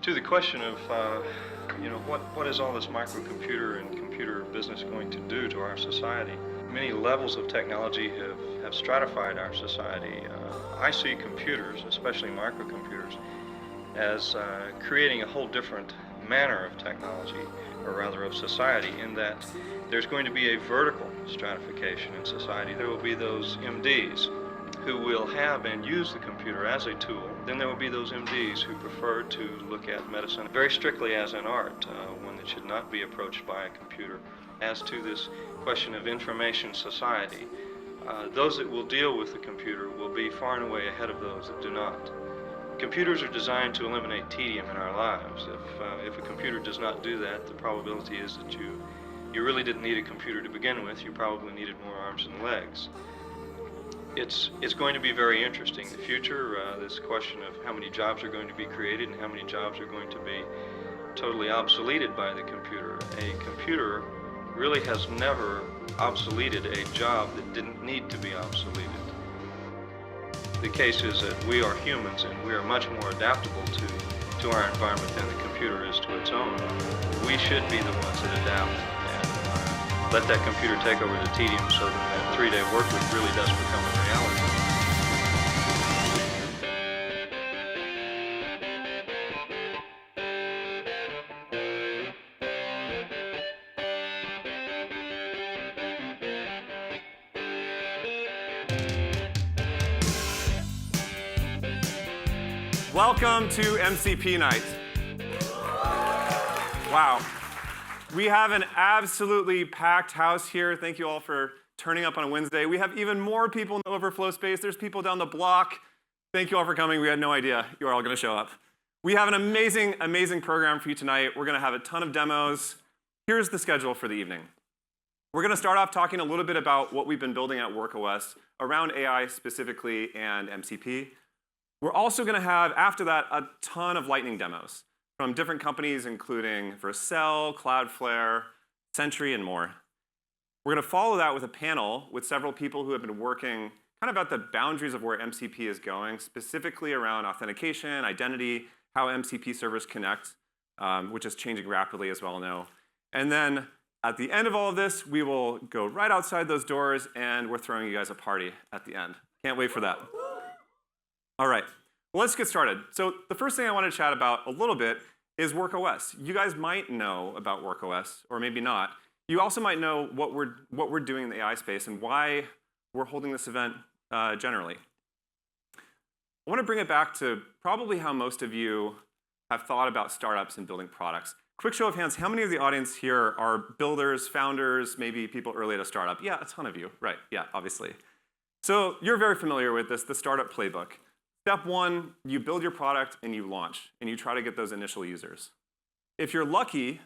To the question of, what is all this microcomputer and computer business going to do to our society? Many levels of technology have stratified our society. I see computers, especially microcomputers, as creating a whole different manner of technology, or rather of society, in that there's going to be a vertical stratification in society. There will be those MDs who will have and use the computer as a tool. Then there will be those MDs who prefer to look at medicine very strictly as an art, one that should not be approached by a computer. As to this question of information society, those that will deal with the computer will be far and away ahead of those that do not. Computers are designed to eliminate tedium in our lives. If a computer does not do that, the probability is that you really didn't need a computer to begin with. You probably needed more arms and legs. It's going to be very interesting. The future, this question of how many jobs are going to be created and how many jobs are going to be totally obsoleted by the computer. A computer really has never obsoleted a job that didn't need to be obsoleted. The case is that we are humans and we are much more adaptable to our environment than the computer is to its own. We should be the ones that adapt and let that computer take over the tedium so that 3-day work week really does become a reality. Welcome to MCP night. Wow. We have an absolutely packed house here. Thank you all for turning up on a Wednesday. We have even more people in the overflow space. There's people down the block. Thank you all for coming. We had no idea you were all going to show up. We have an amazing, amazing program for you tonight. We're going to have a ton of demos. Here's the schedule for the evening. We're going to start off talking a little bit about what we've been building at WorkOS around AI specifically and MCP. We're also going to have, after that, a ton of lightning demos from different companies, including Vercel, Cloudflare, Sentry, and more. We're going to follow that with a panel with several people who have been working kind of at the boundaries of where MCP is going, specifically around authentication, identity, how MCP servers connect, which is changing rapidly, as we all know. And then at the end of all of this, we will go right outside those doors, and we're throwing you guys a party at the end. Can't wait for that. All right, well, let's get started. So the first thing I want to chat about a little bit is WorkOS. You guys might know about WorkOS, or maybe not. You also might know what we're doing in the AI space and why we're holding this event generally. I want to bring it back to probably how most of you have thought about startups and building products. Quick show of hands, how many of the audience here are builders, founders, maybe people early at a startup? Yeah, a ton of you, right, yeah, obviously. So you're very familiar with this, the startup playbook. Step one, you build your product and you launch, and you try to get those initial users. If you're lucky,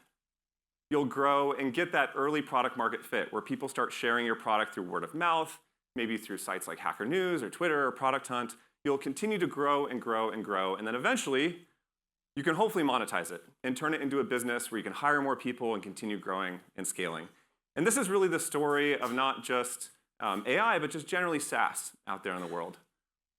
you'll grow and get that early product market fit where people start sharing your product through word of mouth, maybe through sites like Hacker News or Twitter or Product Hunt. You'll continue to grow and grow and grow, and then eventually, you can hopefully monetize it and turn it into a business where you can hire more people and continue growing and scaling. And this is really the story of not just AI, but just generally SaaS out there in the world.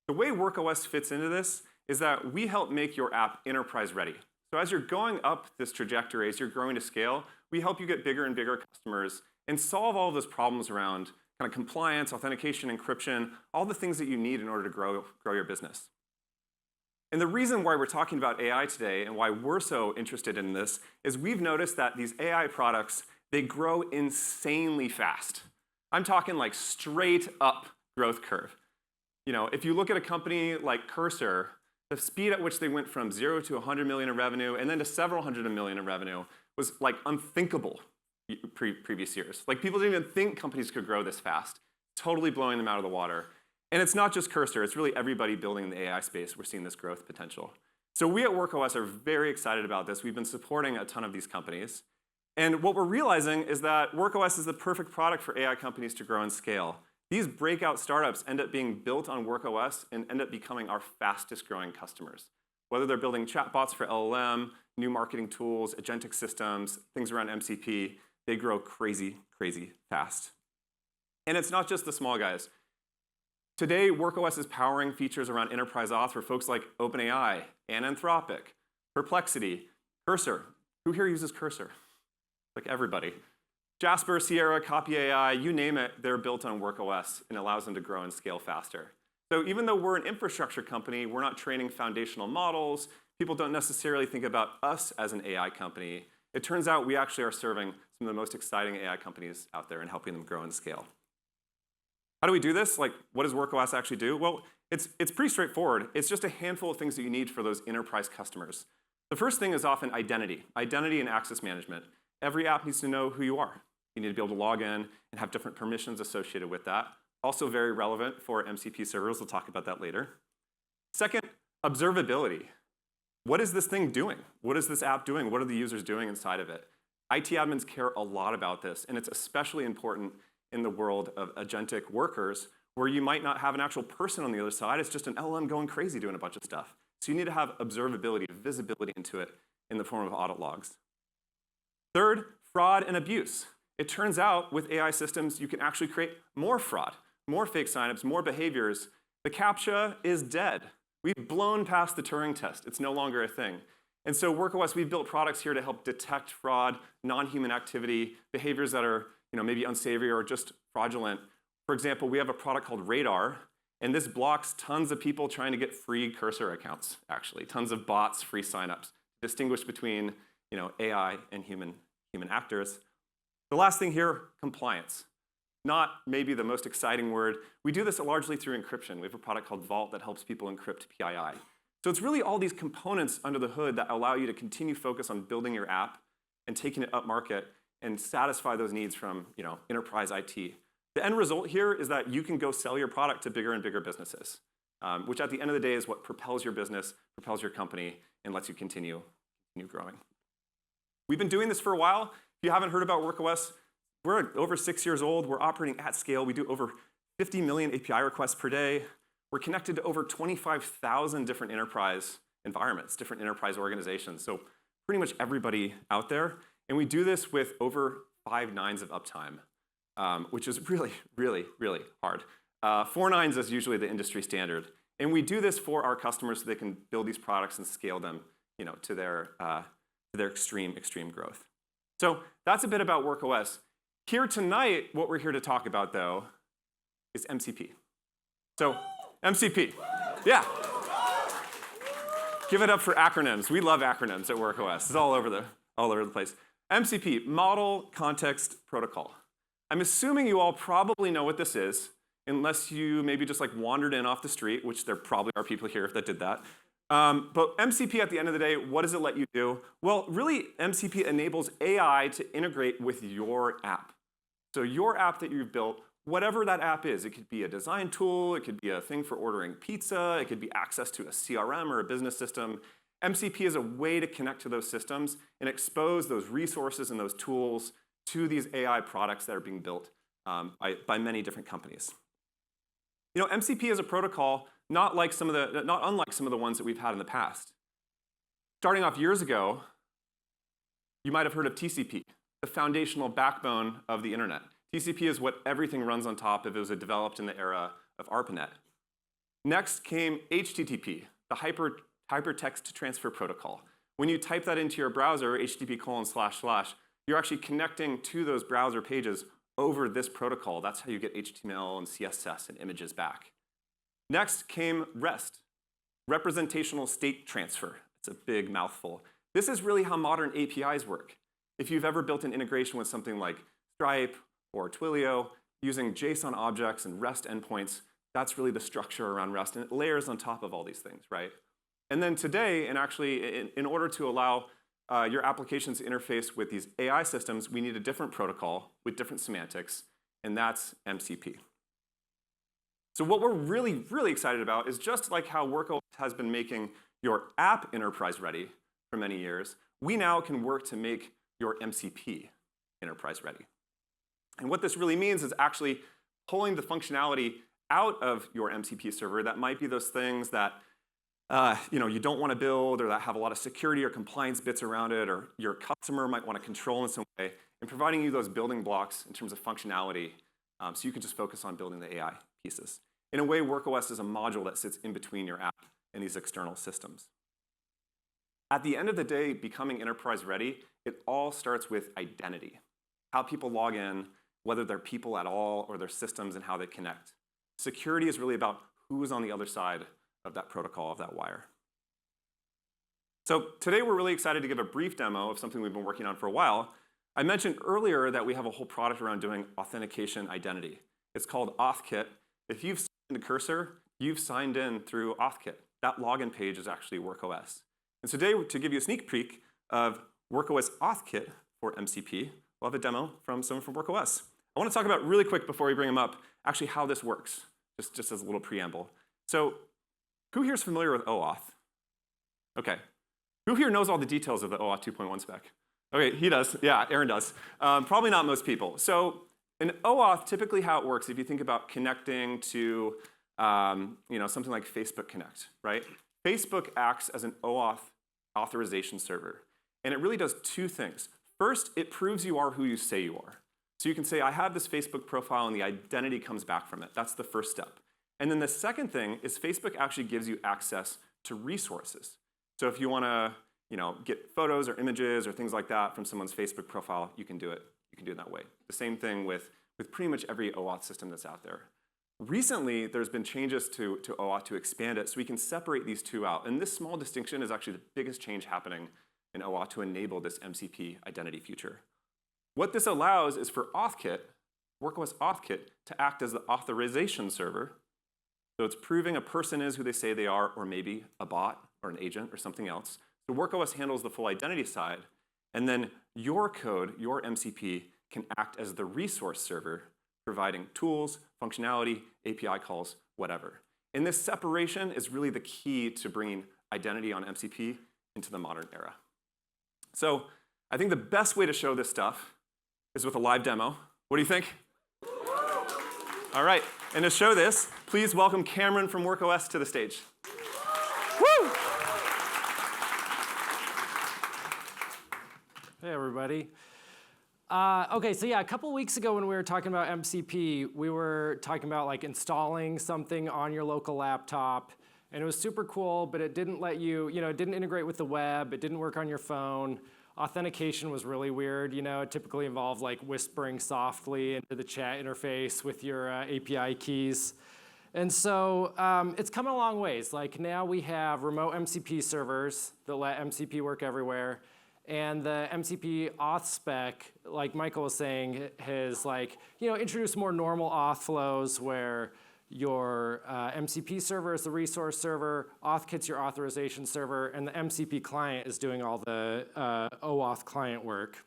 The way WorkOS fits into this is that we help make your app enterprise ready. So as you're going up this trajectory, as you're growing to scale, we help you get bigger and bigger customers and solve all of those problems around kind of compliance, authentication, encryption, all the things that you need in order to grow your business. And the reason why we're talking about AI today and why we're so interested in this is we've noticed that these AI products, they grow insanely fast. I'm talking like straight up growth curve. You know, if you look at a company like Cursor, the speed at which they went from 0 to 100 million in revenue and then to several hundred million in revenue was like unthinkable previous years. Like people didn't even think companies could grow this fast, totally blowing them out of the water. And it's not just Cursor, it's really everybody building in the AI space. We're seeing this growth potential. So we at WorkOS are very excited about this. We've been supporting a ton of these companies. And what we're realizing is that WorkOS is the perfect product for AI companies to grow and scale. These breakout startups end up being built on WorkOS and end up becoming our fastest growing customers. Whether they're building chatbots for LLM, new marketing tools, agentic systems, things around MCP, they grow crazy, crazy fast. And it's not just the small guys. Today, WorkOS is powering features around enterprise auth for folks like OpenAI and Anthropic, Perplexity, Cursor. Who here uses Cursor? Like everybody. Jasper, Sierra, Copy AI, you name it, they're built on WorkOS and allows them to grow and scale faster. So even though we're an infrastructure company, we're not training foundational models. People don't necessarily think about us as an AI company. It turns out we actually are serving some of the most exciting AI companies out there and helping them grow and scale. How do we do this? Like, what does WorkOS actually do? Well, it's pretty straightforward. It's just a handful of things that you need for those enterprise customers. The first thing is often identity and access management. Every app needs to know who you are. You need to be able to log in and have different permissions associated with that. Also very relevant for MCP servers. We'll talk about that later. Second, observability. What is this thing doing? What is this app doing? What are the users doing inside of it? IT admins care a lot about this, and it's especially important in the world of agentic workers where you might not have an actual person on the other side. It's just an LLM going crazy doing a bunch of stuff. So you need to have observability, visibility into it in the form of audit logs. Third, fraud and abuse. It turns out with AI systems, you can actually create more fraud, more fake signups, more behaviors. The CAPTCHA is dead. We've blown past the Turing test. It's no longer a thing. And so WorkOS, we've built products here to help detect fraud, non-human activity, behaviors that are maybe unsavory or just fraudulent. For example, we have a product called Radar, and this blocks tons of people trying to get free Cursor accounts, actually. Tons of bots, free signups. Distinguish between AI and human actors. The last thing here, compliance. Not maybe the most exciting word. We do this largely through encryption. We have a product called Vault that helps people encrypt PII. So it's really all these components under the hood that allow you to continue focus on building your app and taking it up market and satisfy those needs from enterprise IT. The end result here is that you can go sell your product to bigger and bigger businesses, which at the end of the day is what propels your business, propels your company, and lets you continue growing. We've been doing this for a while. If you haven't heard about WorkOS, we're over 6 years old. We're operating at scale. We do over 50 million API requests per day. We're connected to over 25,000 different enterprise environments, different enterprise organizations. So pretty much everybody out there. And we do this with over 5 nines of uptime, which is really, really, really hard. 4 nines is usually the industry standard. And we do this for our customers so they can build these products and scale them to their extreme growth. So that's a bit about WorkOS. Here tonight, what we're here to talk about, though, is MCP. So MCP, yeah. Give it up for acronyms. We love acronyms at WorkOS. It's all over the place. MCP, Model Context Protocol. I'm assuming you all probably know what this is, unless you maybe just wandered in off the street, which there probably are people here that did that. But MCP, at the end of the day, what does it let you do? Well, really, MCP enables AI to integrate with your app. So your app that you've built, whatever that app is, it could be a design tool, it could be a thing for ordering pizza, it could be access to a CRM or a business system. MCP is a way to connect to those systems and expose those resources and those tools to these AI products that are being built by many different companies. MCP is a protocol not unlike some of the ones that we've had in the past. Starting off years ago, you might have heard of TCP, the foundational backbone of the internet. TCP is what everything runs on top of. It was developed in the era of ARPANET. Next came HTTP, the hypertext transfer protocol. When you type that into your browser, http:// you're actually connecting to those browser pages over this protocol. That's how you get HTML and CSS and images back. Next came REST, representational state transfer. It's a big mouthful. This is really how modern APIs work. If you've ever built an integration with something like Stripe or Twilio, using JSON objects and REST endpoints, that's really the structure around REST, and it layers on top of all these things, right? And then today, and actually in order to allow your applications to interface with these AI systems, we need a different protocol with different semantics, and that's MCP. So what we're really, really excited about is just like how WorkOS has been making your app enterprise ready for many years, we now can work to make your MCP enterprise ready. And what this really means is actually pulling the functionality out of your MCP server that might be those things that you don't want to build or that have a lot of security or compliance bits around it, or your customer might want to control in some way, and providing you those building blocks in terms of functionality so you can just focus on building the AI pieces. In a way, WorkOS is a module that sits in between your app and these external systems. At the end of the day, becoming enterprise ready, it all starts with identity. How people log in, whether they're people at all or their systems and how they connect. Security is really about who's on the other side of that protocol, of that wire. So today we're really excited to give a brief demo of something we've been working on for a while. I mentioned earlier that we have a whole product around doing authentication identity. It's called AuthKit. If you've signed into Cursor, you've signed in through AuthKit. That login page is actually WorkOS. And so today, to give you a sneak peek of WorkOS AuthKit for MCP, we'll have a demo from someone from WorkOS. I want to talk about really quick before we bring them up, actually how this works, just as a little preamble. So who here is familiar with OAuth? Okay. Who here knows all the details of the OAuth 2.1 spec? Okay, he does. Yeah, Aaron does. Probably not most people. So in OAuth, typically how it works, if you think about connecting to something like Facebook Connect, right? Facebook acts as an OAuth authorization server. And it really does two things. First, it proves you are who you say you are. So you can say, I have this Facebook profile, and the identity comes back from it. That's the first step. And then the second thing is Facebook actually gives you access to resources. So if you want to get photos or images or things like that from someone's Facebook profile, you can do it. You can do it that way. The same thing with pretty much every OAuth system that's out there. Recently, there's been changes to OAuth to expand it so we can separate these two out. And this small distinction is actually the biggest change happening in OAuth to enable this MCP identity feature. What this allows is for AuthKit, WorkOS AuthKit, to act as the authorization server. So it's proving a person is who they say they are, or maybe a bot or an agent or something else. So WorkOS handles the full identity side. And then your code, your MCP, can act as the resource server, providing tools, functionality, API calls, whatever. And this separation is really the key to bringing identity on MCP into the modern era. So I think the best way to show this stuff is with a live demo. What do you think? All right, and to show this, please welcome Cameron from WorkOS to the stage. Woo! Hey, everybody. Okay, so yeah, a couple weeks ago when we were talking about MCP, we were talking about like installing something on your local laptop, and it was super cool, but it didn't let you, it didn't integrate with the web, it didn't work on your phone. Authentication was really weird, it typically involved like whispering softly into the chat interface with your API keys. And so it's come a long ways. Like now we have remote MCP servers that let MCP work everywhere. And the MCP auth spec, like Michael was saying, has introduced more normal auth flows where your MCP server is the resource server, AuthKit's your authorization server, and the MCP client is doing all the OAuth client work.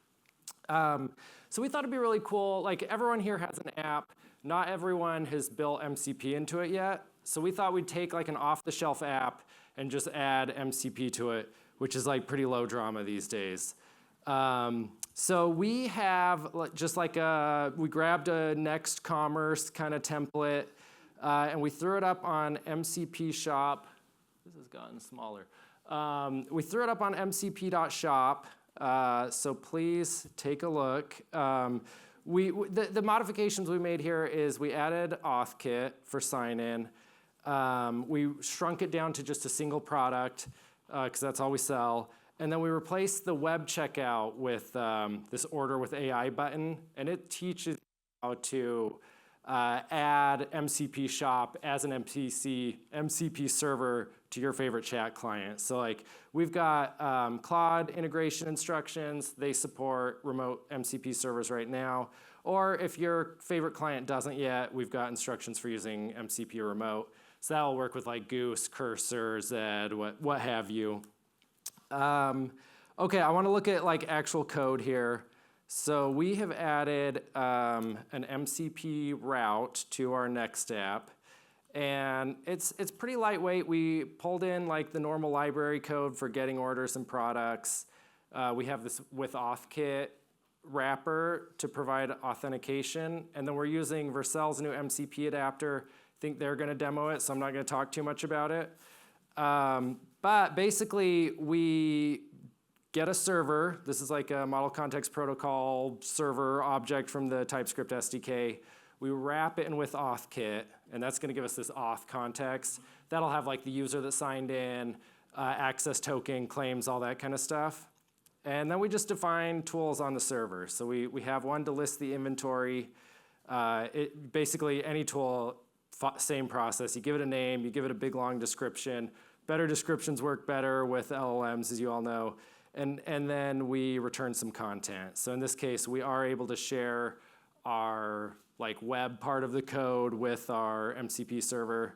So we thought it'd be really cool. Like everyone here has an app. Not everyone has built MCP into it yet. So we thought we'd take like an off-the-shelf app and just add MCP to it, which is like pretty low drama these days. So we have we grabbed a Next Commerce kind of template, and we threw it up on mcp.shop. This has gotten smaller. We threw it up on mcp.shop, so please take a look. The modifications we made here is we added AuthKit for sign-in. We shrunk it down to just a single product, because that's all we sell. And then we replaced the web checkout with this order with AI button, and it teaches how to add MCP shop as an MCP server to your favorite chat client. So like we've got Claude integration instructions. They support remote MCP servers right now. Or if your favorite client doesn't yet, we've got instructions for using MCP remote. So that'll work with like Goose, Cursor, Zed, what have you. Okay, I want to look at like actual code here. So we have added an MCP route to our next app, and it's pretty lightweight. We pulled in like the normal library code for getting orders and products. We have this with AuthKit wrapper to provide authentication, and then we're using Vercel's new MCP adapter. I think they're going to demo it, so I'm not going to talk too much about it. But basically, we get a server. This is like a model context protocol server object from the TypeScript SDK. We wrap it in with AuthKit, and that's going to give us this auth context. That'll have like the user that signed in, access token, claims, all that kind of stuff. And then we just define tools on the server. So we have one to list the inventory. Basically, any tool, same process. You give it a name, you give it a big, long description. Better descriptions work better with LLMs, as you all know. And then we return some content. So in this case, we are able to share our web part of the code with our MCP server.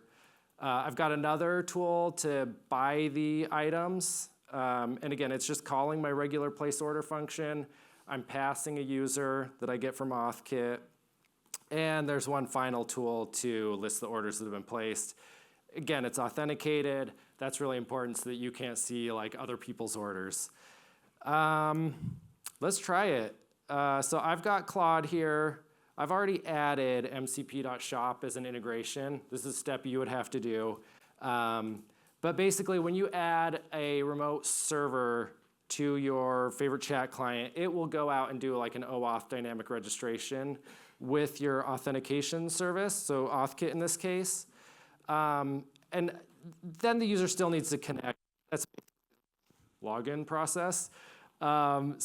I've got another tool to buy the items. And again, it's just calling my regular place order function. I'm passing a user that I get from AuthKit. And there's one final tool to list the orders that have been placed. Again, it's authenticated. That's really important so that you can't see other people's orders. Let's try it. So I've got Claude here. I've already added mcp.shop as an integration. This is a step you would have to do. But basically, when you add a remote server to your favorite chat client, it will go out and do an OAuth dynamic registration with your authentication service, so AuthKit in this case. And then the user still needs to connect. That's the login process. So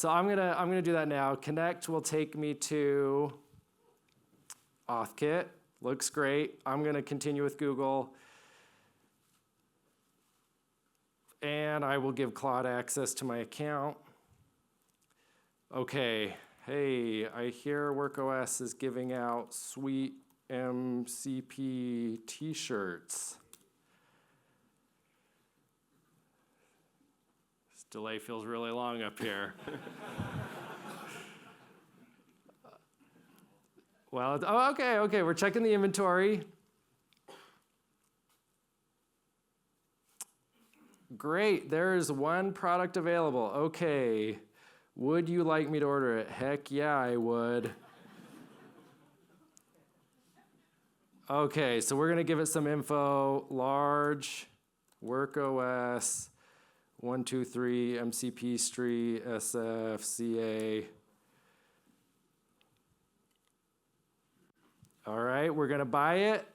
I'm gonna do that now. Connect will take me to AuthKit. Looks great. I'm gonna continue with Google. And I will give Claude access to my account. Okay, hey, I hear WorkOS is giving out sweet MCP t-shirts. This delay feels really long up here. Well, okay, we're checking the inventory. Great, there's one product available. Okay, would you like me to order it? Heck yeah, I would. Okay, so we're gonna give it some info. Large, WorkOS, 123, MCP Street, SF, CA. All right, we're gonna buy it.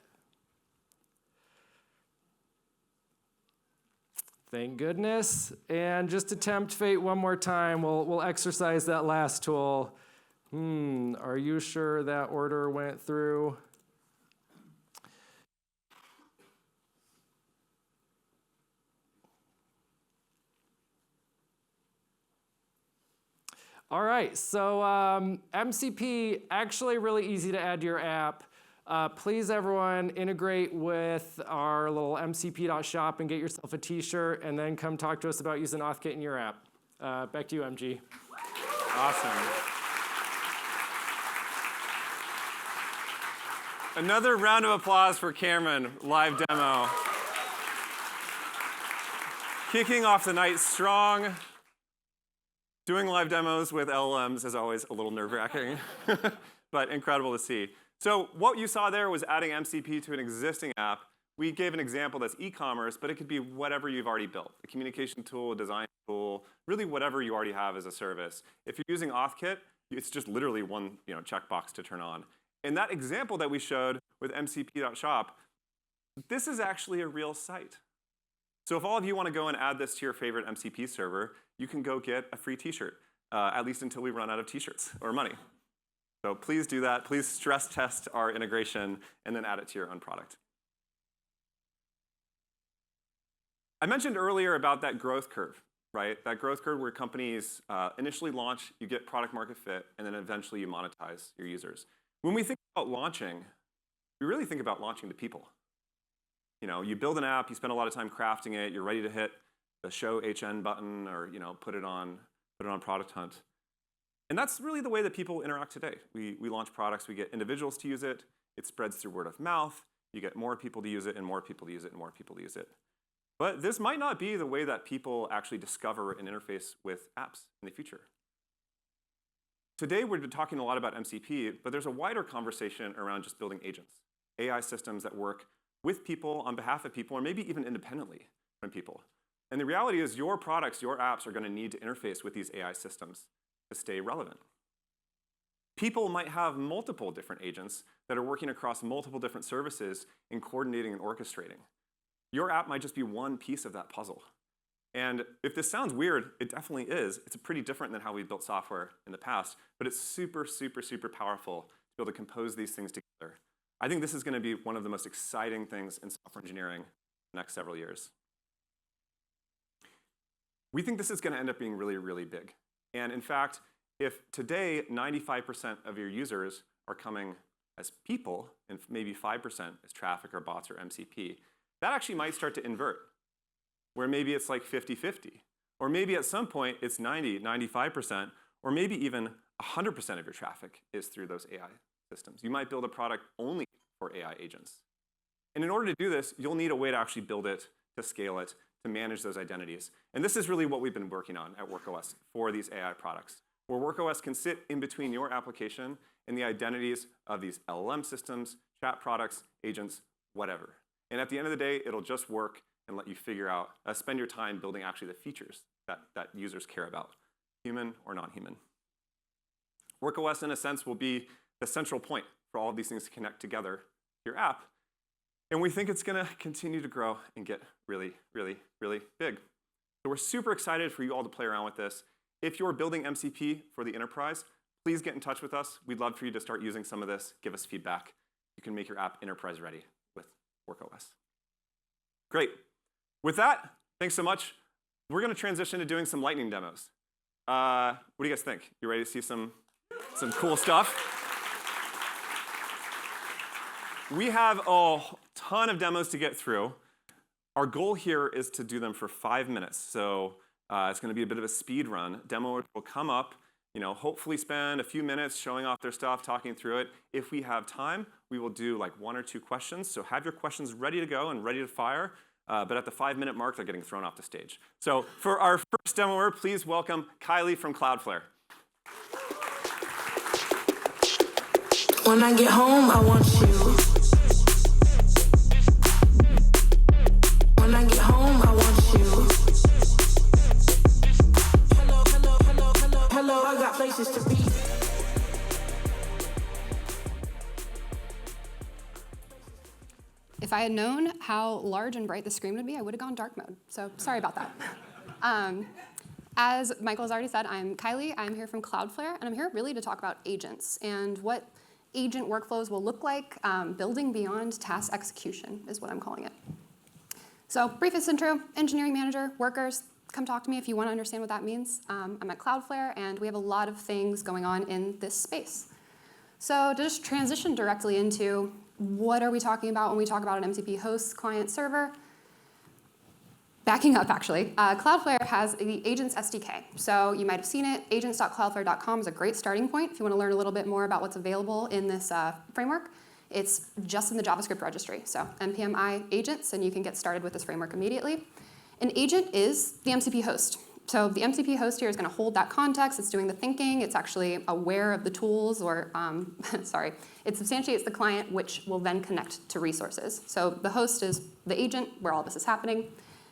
Thank goodness. And just to tempt fate one more time, we'll exercise that last tool. Are you sure that order went through? All right, so MCP, actually really easy to add to your app. Please, everyone, integrate with our little mcp.shop and get yourself a t-shirt, and then come talk to us about using AuthKit in your app. Back to you, MG. Awesome. Another round of applause for Cameron, live demo. Kicking off the night strong. Doing live demos with LLMs is always a little nerve-wracking, but incredible to see. So what you saw there was adding MCP to an existing app. We gave an example that's e-commerce, but it could be whatever you've already built. A communication tool, a design tool, really whatever you already have as a service. If you're using AuthKit, it's just literally one checkbox to turn on. In that example that we showed with mcp.shop, this is actually a real site. So if all of you want to go and add this to your favorite MCP server, you can go get a free t-shirt, at least until we run out of t-shirts or money. So please do that. Please stress test our integration and then add it to your own product. I mentioned earlier about that growth curve, right? That growth curve where companies initially launch, you get product market fit, and then eventually you monetize your users. When we think about launching, we really think about launching to people. You build an app, you spend a lot of time crafting it, you're ready to hit the show HN button or put it on Product Hunt. And that's really the way that people interact today. We launch products, we get individuals to use it, it spreads through word of mouth, you get more people to use it, and more people to use it, and more people to use it. But this might not be the way that people actually discover and interface with apps in the future. Today, we're talking a lot about MCP, but there's a wider conversation around just building agents, AI systems that work with people, on behalf of people, or maybe even independently from people. And the reality is your products, your apps are going to need to interface with these AI systems to stay relevant. People might have multiple different agents that are working across multiple different services in coordinating and orchestrating. Your app might just be one piece of that puzzle. And if this sounds weird, it definitely is. It's pretty different than how we built software in the past, but it's super, super, super powerful to be able to compose these things together. I think this is going to be one of the most exciting things in software engineering in the next several years. We think this is going to end up being really, really big. And in fact, if today 95% of your users are coming as people, and maybe 5% as traffic or bots or MCP, that actually might start to invert, where maybe it's like 50-50. Or maybe at some point it's 90, 95%, or maybe even 100% of your traffic is through those AI systems. You might build a product only for AI agents. And in order to do this, you'll need a way to actually build it, to scale it, to manage those identities. And this is really what we've been working on at WorkOS for these AI products, where WorkOS can sit in between your application and the identities of these LLM systems, chat products, agents, whatever. And at the end of the day, it'll just work and let you figure out, spend your time building actually the features that users care about, human or non-human. WorkOS, in a sense, will be the central point for all of these things to connect together to your app. And we think it's going to continue to grow and get really, really, really big. So we're super excited for you all to play around with this. If you're building MCP for the enterprise, please get in touch with us. We'd love for you to start using some of this. Give us feedback. You can make your app enterprise ready with WorkOS. Great. With that, thanks so much. We're going to transition to doing some lightning demos. What do you guys think? You ready to see some cool stuff? We have a ton of demos to get through. Our goal here is to do them for 5 minutes. So it's going to be a bit of a speed run. Demo will come up, hopefully spend a few minutes showing off their stuff, talking through it. If we have time, we will do like 1 or 2 questions. So have your questions ready to go and ready to fire. But at the 5-minute mark, they're getting thrown off the stage. So for our first demoer, please welcome Kylie from Cloudflare. When I get home, I want you. When I get home, I want you. Hello, hello, hello, hello, hello. I got places to be. If I had known how large and bright the screen would be, I would have gone dark mode. So sorry about that. As Michael has already said, I'm Kylie. I'm here from Cloudflare, and I'm here really to talk about agents and what agent workflows will look like. Building beyond task execution is what I'm calling it. So briefest intro, engineering manager, workers, come talk to me if you want to understand what that means. I'm at Cloudflare, and we have a lot of things going on in this space. So to just transition directly into what are we talking about when we talk about an MCP host, client, server? Backing up, actually, Cloudflare has the Agents SDK. So you might have seen it. Agents.cloudflare.com is a great starting point if you want to learn a little bit more about what's available in this framework. It's just in the JavaScript registry. So npm I agents, and you can get started with this framework immediately. An agent is the MCP host. So the MCP host here is going to hold that context. It's doing the thinking. It's actually aware of the tools, or sorry, it substantiates the client, which will then connect to resources. So the host is the agent where all this is happening.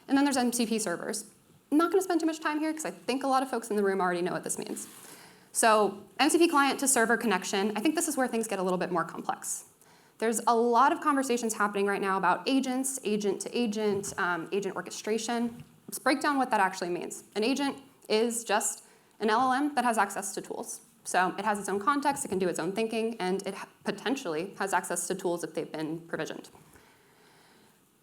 And then there's MCP servers. I'm not going to spend too much time here because I think a lot of folks in the room already know what this means. So MCP client to server connection, I think this is where things get a little bit more complex. There's a lot of conversations happening right now about agents, agent to agent, agent orchestration. Let's break down what that actually means. An agent is just an LLM that has access to tools. So it has its own context, it can do its own thinking, and it potentially has access to tools if they've been provisioned.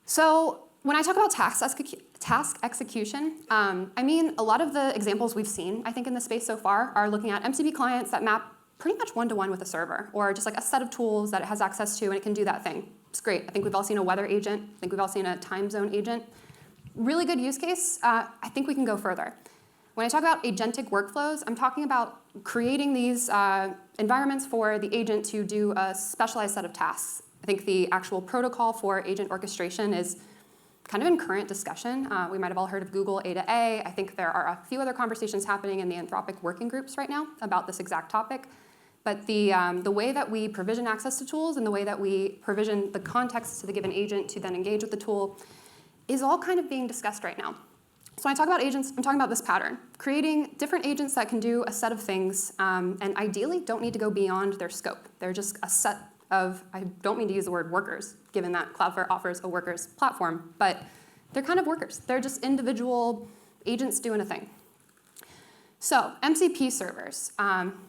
So when I talk about task execution, I mean a lot of the examples we've seen, I think, in the space so far are looking at MCP clients that map pretty much one-to-one with a server, or just like a set of tools that it has access to and it can do that thing. It's great. I think we've all seen a weather agent. I think we've all seen a time zone agent. Really good use case. I think we can go further. When I talk about agentic workflows, I'm talking about creating these environments for the agent to do a specialized set of tasks. I think the actual protocol for agent orchestration is kind of in current discussion. We might have all heard of Google A to A. I think there are a few other conversations happening in the Anthropic working groups right now about this exact topic. But the way that we provision access to tools and the way that we provision the context to the given agent to then engage with the tool is all kind of being discussed right now. So when I talk about agents, I'm talking about this pattern. Creating different agents that can do a set of things and ideally don't need to go beyond their scope. They're just a set of, I don't mean to use the word workers, given that Cloudflare offers a workers platform, but they're kind of workers. They're just individual agents doing a thing. So MCP servers.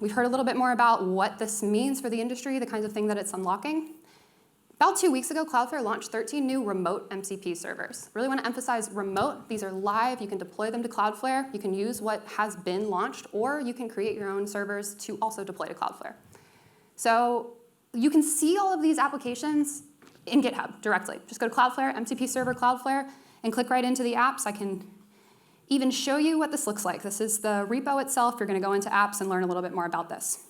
We've heard a little bit more about what this means for the industry, the kinds of thing that it's unlocking. About 2 weeks ago, Cloudflare launched 13 new remote MCP servers. Really want to emphasize remote. These are live. You can deploy them to Cloudflare. You can use what has been launched, or you can create your own servers to also deploy to Cloudflare. So you can see all of these applications in GitHub directly. Just go to Cloudflare, MCP server Cloudflare, and click right into the apps. I can even show you what this looks like. This is the repo itself. You're going to go into apps and learn a little bit more about this.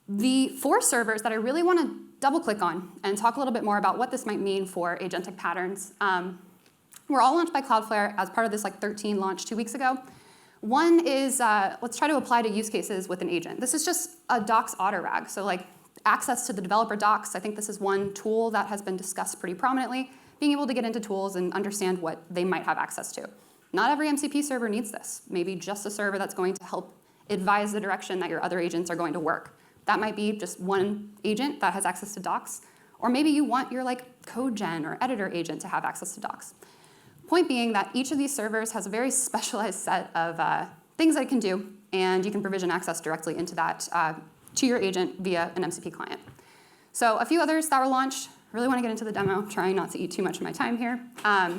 The 4 servers that I really want to double click on and talk a little bit more about what this might mean for agentic patterns were all launched by Cloudflare as part of this 13 launch 2 weeks ago. One is, let's try to apply to use cases with an agent. This is just a docs autorag, so access to the developer docs. I think this is one tool that has been discussed pretty prominently, being able to get into tools and understand what they might have access to. Not every MCP server needs this. Maybe just a server that's going to help advise the direction that your other agents are going to work. That might be just one agent that has access to docs, or maybe you want your code gen or editor agent to have access to docs. Point being that each of these servers has a very specialized set of things that it can do, and you can provision access directly into that to your agent via an MCP client. So a few others that were launched. Really want to get into the demo, trying not to eat too much of my time here.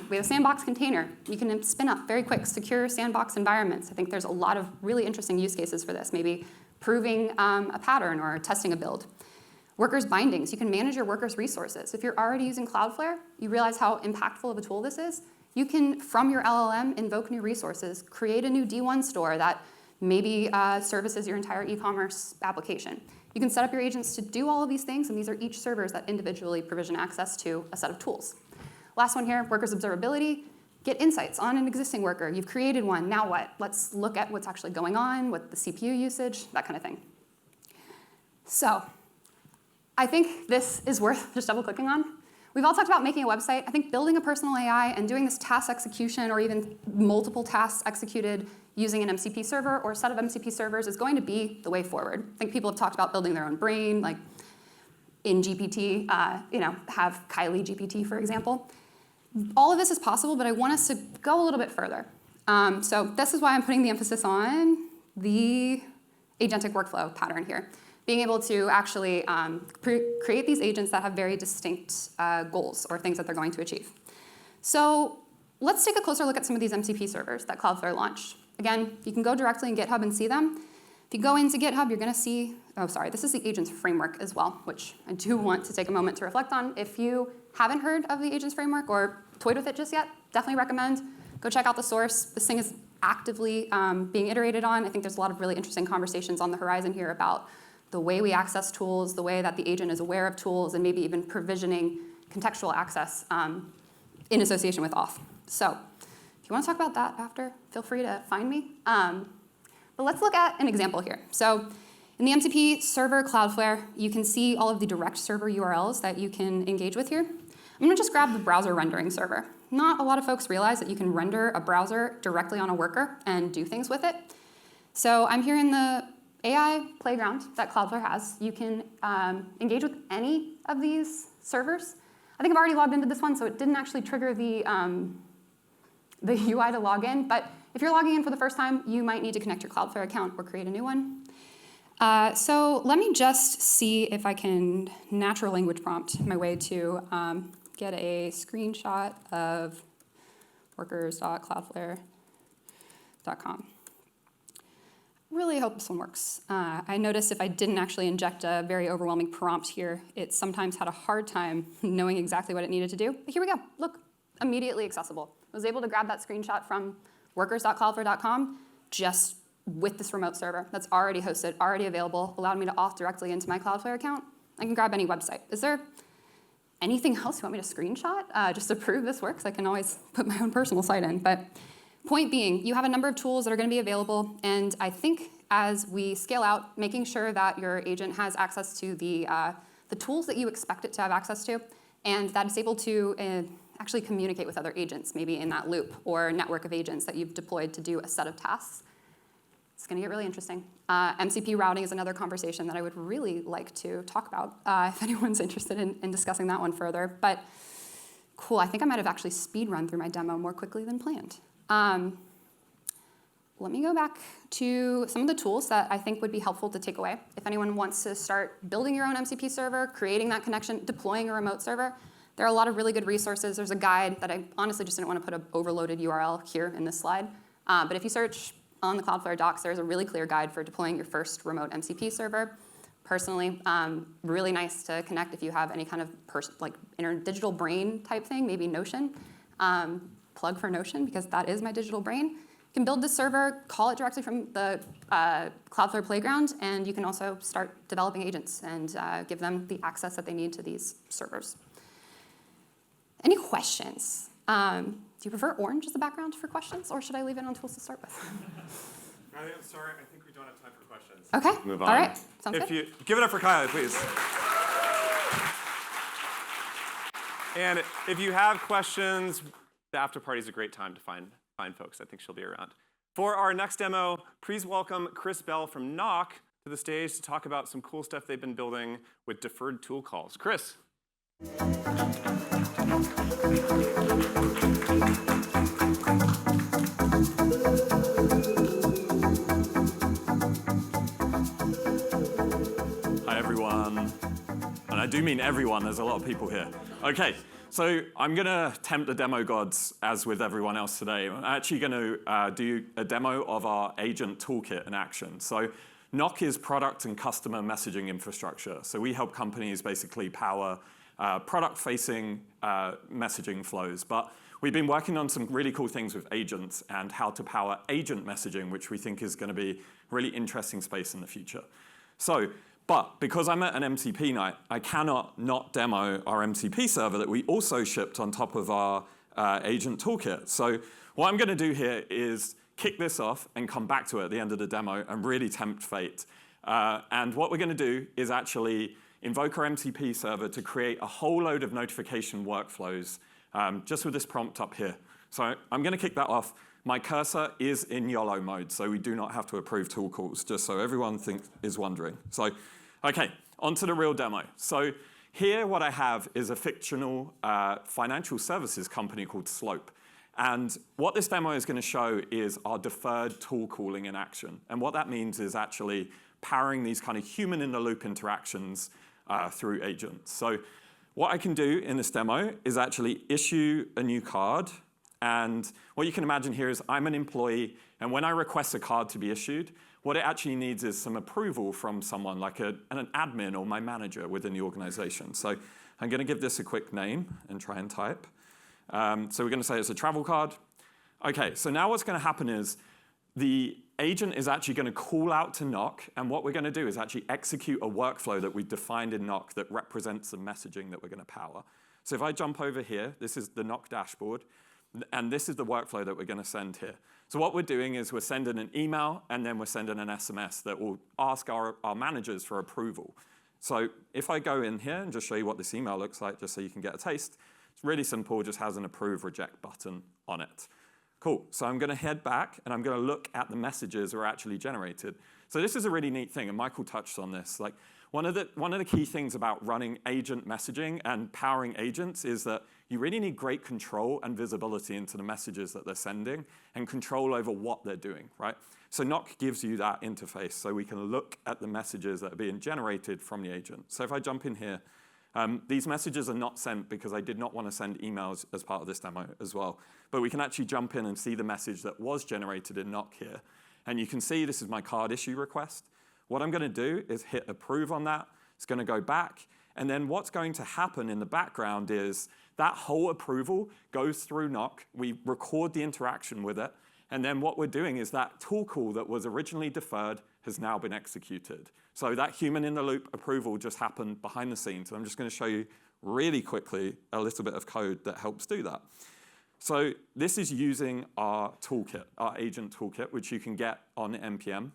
We have a sandbox container. You can spin up very quick, secure sandbox environments. I think there's a lot of really interesting use cases for this, maybe proving a pattern or testing a build. Workers bindings, you can manage your workers' resources. If you're already using Cloudflare, you realize how impactful of a tool this is. You can, from your LLM, invoke new resources, create a new D1 store that maybe services your entire e-commerce application. You can set up your agents to do all of these things, and these are each servers that individually provision access to a set of tools. Last one here, workers observability. Get insights on an existing worker. You've created one, now what? Let's look at what's actually going on, what the CPU usage, that kind of thing. So I think this is worth just double clicking on. We've all talked about making a website. I think building a personal AI and doing this task execution or even multiple tasks executed using an MCP server or a set of MCP servers is going to be the way forward. I think people have talked about building their own brain, like in GPT, have Kylie GPT, for example. All of this is possible, but I want us to go a little bit further. So this is why I'm putting the emphasis on the agentic workflow pattern here. Being able to actually create these agents that have very distinct goals or things that they're going to achieve. So let's take a closer look at some of these MCP servers that Cloudflare launched. Again, you can go directly in GitHub and see them. If you go into GitHub, you're going to see, this is the agents framework as well, which I do want to take a moment to reflect on. If you haven't heard of the agents framework or toyed with it just yet, definitely recommend. Go check out the source. This thing is actively being iterated on. I think there's a lot of really interesting conversations on the horizon here about the way we access tools, the way that the agent is aware of tools, and maybe even provisioning contextual access in association with auth. So if you want to talk about that after, feel free to find me. But let's look at an example here. So in the MCP server Cloudflare, you can see all of the direct server URLs that you can engage with here. I'm going to just grab the browser rendering server. Not a lot of folks realize that you can render a browser directly on a worker and do things with it. So I'm here in the AI playground that Cloudflare has. You can engage with any of these servers. I think I've already logged into this one, so it didn't actually trigger the UI to log in. But if you're logging in for the first time, you might need to connect your Cloudflare account or create a new one. So let me just see if I can natural language prompt my way to get a screenshot of workers.cloudflare.com. Really hope this one works. I noticed if I didn't actually inject a very overwhelming prompt here, it sometimes had a hard time knowing exactly what it needed to do. But here we go. Look, immediately accessible. I was able to grab that screenshot from workers.cloudflare.com just with this remote server that's already hosted, already available, allowed me to auth directly into my Cloudflare account. I can grab any website. Is there anything else you want me to screenshot just to prove this works? I can always put my own personal site in. But point being, you have a number of tools that are going to be available. And I think as we scale out, making sure that your agent has access to the tools that you expect it to have access to, and that it's able to actually communicate with other agents, maybe in that loop or network of agents that you've deployed to do a set of tasks. It's going to get really interesting. MCP routing is another conversation that I would really like to talk about if anyone's interested in discussing that one further. But cool, I think I might have actually speed run through my demo more quickly than planned. Let me go back to some of the tools that I think would be helpful to take away. If anyone wants to start building your own MCP server, creating that connection, deploying a remote server, there are a lot of really good resources. There's a guide that I honestly just didn't want to put an overloaded URL here in this slide. But if you search on the Cloudflare docs, there's a really clear guide for deploying your first remote MCP server. Personally, really nice to connect if you have any kind of digital brain type thing, maybe Notion. Plug for Notion, because that is my digital brain. You can build this server, call it directly from the Cloudflare playground, and you can also start developing agents and give them the access that they need to these servers. Any questions? Do you prefer orange as a background for questions, or should I leave it on tools to start with? I'm sorry, I think we don't have time for questions. Okay, Move on. all right, sounds good. Give it up for Kylie, please. And if you have questions, the after party is a great time to find folks. I think she'll be around. For our next demo, please welcome Chris Bell from Knock to the stage to talk about some cool stuff they've been building with deferred tool calls. Chris. Hi, everyone. And I do mean everyone. There's a lot of people here. OK. So I'm going to tempt the demo gods, as with everyone else today. I'm actually going to do a demo of our agent toolkit in action. So Knock is product and customer messaging infrastructure. So we help companies basically power product-facing messaging flows. But we've been working on some really cool things with agents and how to power agent messaging, which we think is going to be a really interesting space in the future. But because I'm at an MCP night, I cannot not demo our MCP server that we also shipped on top of our agent toolkit. So what I'm going to do here is kick this off and come back to it at the end of the demo and really tempt fate. And what we're going to do is actually invoke our MCP server to create a whole load of notification workflows just with this prompt up here. So I'm going to kick that off. My cursor is in YOLO mode, so we do not have to approve tool calls, just so everyone is wondering. So, OK, on to the real demo. So here what I have is a fictional financial services company called Slope. And what this demo is going to show is our deferred tool calling in action. And what that means is actually powering these kind of human-in-the-loop interactions through agents. So what I can do in this demo is actually issue a new card. And what you can imagine here is I'm an employee, and when I request a card to be issued, what it actually needs is some approval from someone, like an admin or my manager within the organization. So I'm going to give this a quick name and try and type. So we're going to say it's a travel card. OK, so now what's going to happen is the agent is actually going to call out to Knock, and what we're going to do is actually execute a workflow that we've defined in Knock that represents the messaging that we're going to power. So if I jump over here, this is the Knock dashboard. And this is the workflow that we're going to send here. So what we're doing is we're sending an email, and then we're sending an SMS that will ask our managers for approval. So if I go in here and just show you what this email looks like, just so you can get a taste, it's really simple. It just has an approve reject button on it. Cool. So I'm going to head back, and I'm going to look at the messages that are actually generated. So this is a really neat thing, and Michael touched on this. Like one of the key things about running agent messaging and powering agents is that you really need great control and visibility into the messages that they're sending and control over what they're doing, right? So Knock gives you that interface so we can look at the messages that are being generated from the agent. So if I jump in here, these messages are not sent because I did not want to send emails as part of this demo as well. But we can actually jump in and see the message that was generated in Knock here. And you can see this is my card issue request. What I'm going to do is hit approve on that. It's going to go back. And then what's going to happen in the background is that whole approval goes through Knock. We record the interaction with it. And then what we're doing is that tool call that was originally deferred has now been executed. So that human-in-the-loop approval just happened behind the scenes. I'm just going to show you really quickly a little bit of code that helps do that. So this is using our toolkit, our agent toolkit, which you can get on NPM.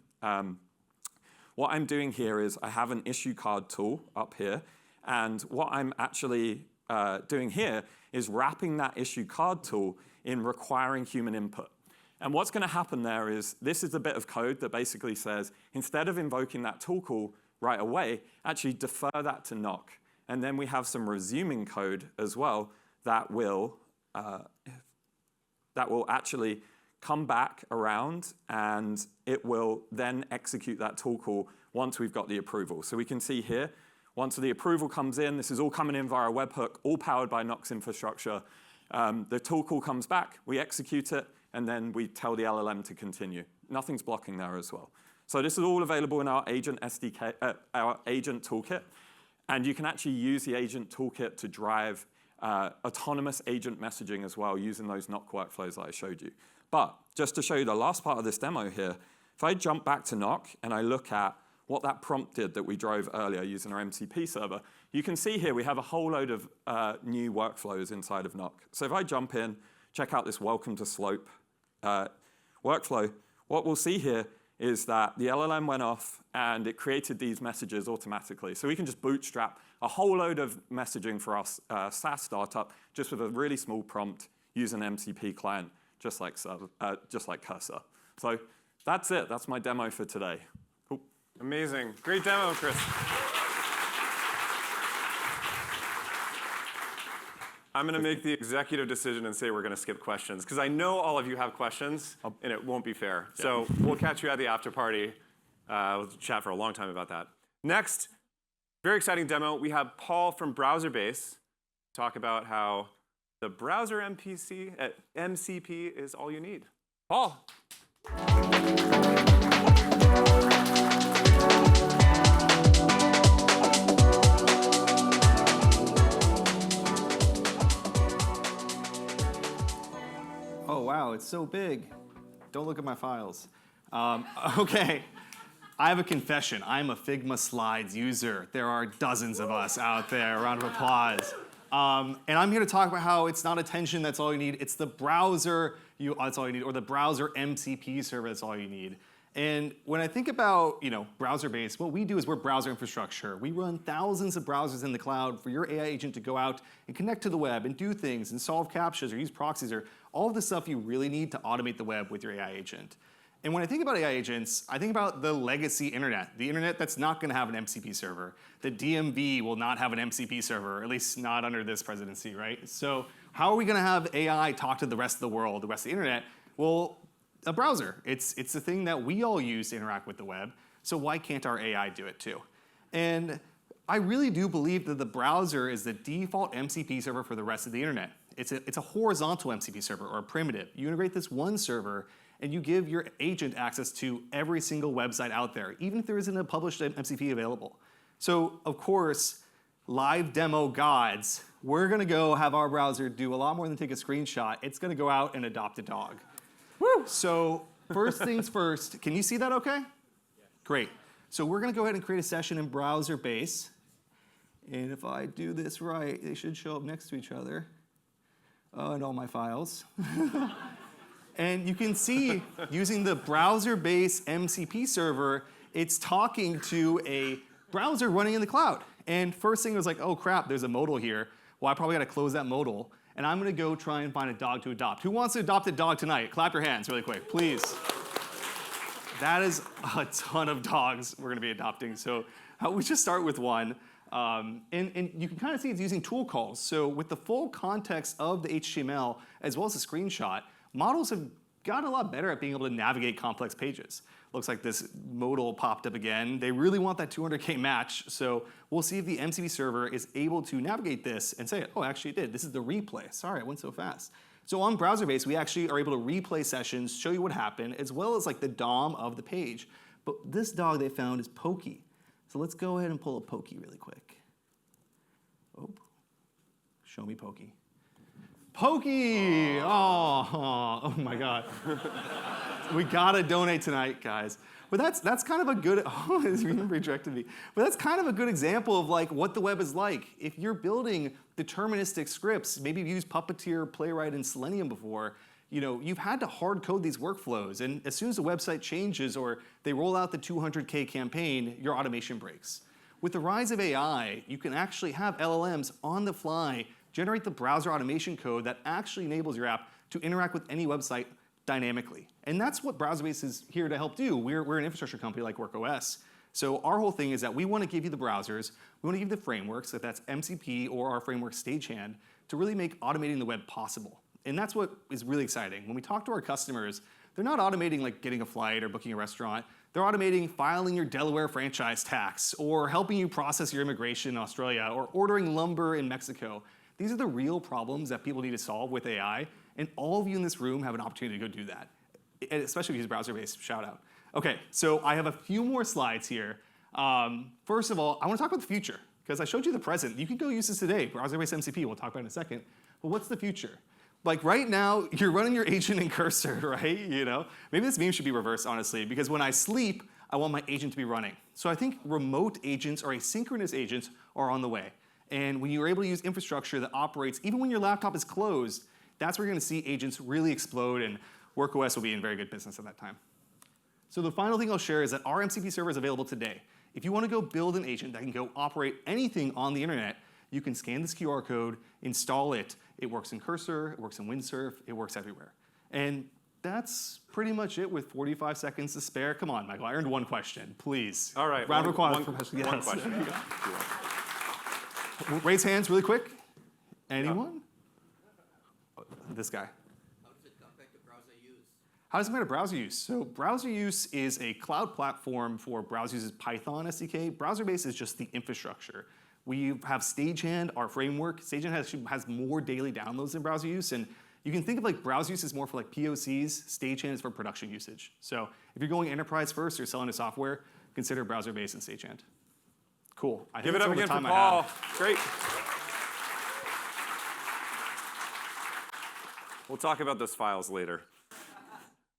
What I'm doing here is I have an issue card tool up here. And what I'm actually doing here is wrapping that issue card tool in requiring human input. And what's going to happen there is this is a bit of code that basically says, instead of invoking that tool call right away, actually defer that to Knock. And then we have some resuming code as well that will actually come back around, and it will then execute that tool call once we've got the approval. So we can see here, once the approval comes in, this is all coming in via a webhook, all powered by Nock's infrastructure. The tool call comes back, we execute it, and then we tell the LLM to continue. Nothing's blocking there as well. So this is all available in our agent SDK, our agent toolkit. And you can actually use the agent toolkit to drive autonomous agent messaging as well, using those Nock workflows that I showed you. But just to show you the last part of this demo here, if I jump back to Nock and I look at what that prompt did that we drove earlier using our MCP server, you can see here we have a whole load of new workflows inside of Nock. So if I jump in, check out this welcome to slope workflow, what we'll see here is that the LLM went off and it created these messages automatically. So we can just bootstrap a whole load of messaging for our SaaS startup just with a really small prompt using an MCP client, just like Cursor. So that's it. That's my demo for today. Cool. Amazing. Great demo, Chris. I'm going to make the executive decision and say we're going to skip questions, because I know all of you have questions, and it won't be fair. Yeah. So we'll catch you at the after party. We'll chat for a long time about that. Next, very exciting demo. We have Paul from Browserbase talk about how the Browser MCP is all you need. Paul. Oh, wow, it's so big. Don't look at my files. OK, I have a confession. I'm a Figma Slides user. There are dozens of us out there. Round of applause. And I'm here to talk about how it's not attention that's all you need. It's the browser that's all you need, or the Browser MCP server that's all you need. And when I think about Browserbase, what we do is we're browser infrastructure. We run thousands of browsers in the cloud for your AI agent to go out and connect to the web and do things and solve CAPTCHAs or use proxies or all of the stuff you really need to automate the web with your AI agent. And when I think about AI agents, I think about the legacy internet, the internet that's not going to have an MCP server. The DMV will not have an MCP server, at least not under this presidency, right? So how are we going to have AI talk to the rest of the world, the rest of the internet? Well, a browser. It's the thing that we all use to interact with the web. So why can't our AI do it too? And I really do believe that the browser is the default MCP server for the rest of the internet. It's a horizontal MCP server, or a primitive. You integrate this one server, and you give your agent access to every single website out there, even if there isn't a published MCP available. So, of course, live demo gods, we're going to go have our browser do a lot more than take a screenshot. It's going to go out and adopt a dog. Woo! So first things first, can you see that okay? Yeah. Great. So we're going to go ahead and create a session in Browserbase. And if I do this right, they should show up next to each other in all my files. And you can see, using the Browserbase MCP server, it's talking to a browser running in the cloud. And first thing was like, oh crap, there's a modal here. Well, I probably got to close that modal. And I'm going to go try and find a dog to adopt. Who wants to adopt a dog tonight? Clap your hands really quick, please. That is a ton of dogs we're going to be adopting. So we just start with one. And you can kind of see it's using tool calls. So with the full context of the HTML, as well as the screenshot, models have gotten a lot better at being able to navigate complex pages. Looks like this modal popped up again. They really want that 200K match, so we'll see if the MCP server is able to navigate this and say, oh, actually it did. This is the replay. Sorry, it went so fast. So on Browserbase, we actually are able to replay sessions, show you what happened, as well as like the DOM of the page. But this dog they found is Pokey. So let's go ahead and pull up Pokey really quick. Oh, show me Pokey. Pokey! Oh my God. We gotta donate tonight, guys. But that's kind of a good, oh, it's rejected me. But that's kind of a good example of like what the web is like. If you're building deterministic scripts, maybe you've used Puppeteer, Playwright, and Selenium before, you've had to hard code these workflows. And as soon as the website changes or they roll out the 200K campaign, your automation breaks. With the rise of AI, you can actually have LLMs on the fly generate the browser automation code that actually enables your app to interact with any website dynamically. And that's what Browserbase is here to help do. We're an infrastructure company like WorkOS. So our whole thing is that we want to give you the browsers, we want to give you the frameworks, if that's MCP or our framework Stagehand, to really make automating the web possible. And that's what is really exciting. When we talk to our customers, they're not automating like getting a flight or booking a restaurant. They're automating filing your Delaware franchise tax, or helping you process your immigration in Australia, or ordering lumber in Mexico. These are the real problems that people need to solve with AI, and all of you in this room have an opportunity to go do that, especially if you use Browserbase. Shout out. Okay, so I have a few more slides here. First of all, I want to talk about the future, because I showed you the present. You can go use this today, Browserbase MCP. We'll talk about it in a second. But what's the future? Like right now, you're running your agent in Cursor, right? You know, maybe this meme should be reversed, honestly, because when I sleep, I want my agent to be running. So I think remote agents or asynchronous agents are on the way. And when you're able to use infrastructure that operates even when your laptop is closed, that's where you're going to see agents really explode, and WorkOS will be in very good business at that time. So the final thing I'll share is that our MCP server is available today. If you want to go build an agent that can go operate anything on the internet, you can scan this QR code, install it. It works in Cursor, it works in Windsurf, it works everywhere. And that's pretty much it with 45 seconds to spare. Come on, Michael, I earned one question, please. All right, Round of applause. one question. Raise hands really quick. Anyone? Oh, this guy. How does it compare to browser use? How does it compare to browser use? So browser use is a cloud platform for browser uses Python SDK. Browserbase is just the infrastructure. We have Stagehand, our framework. Stagehand has more daily downloads than browser use, and you can think of like browser use as more for like POCs. Stagehand is for production usage. So if you're going enterprise first or selling a software, consider Browserbase and Stagehand. Cool. I Give think it that's up all the again for time I Paul. have. Great. We'll talk about those files later.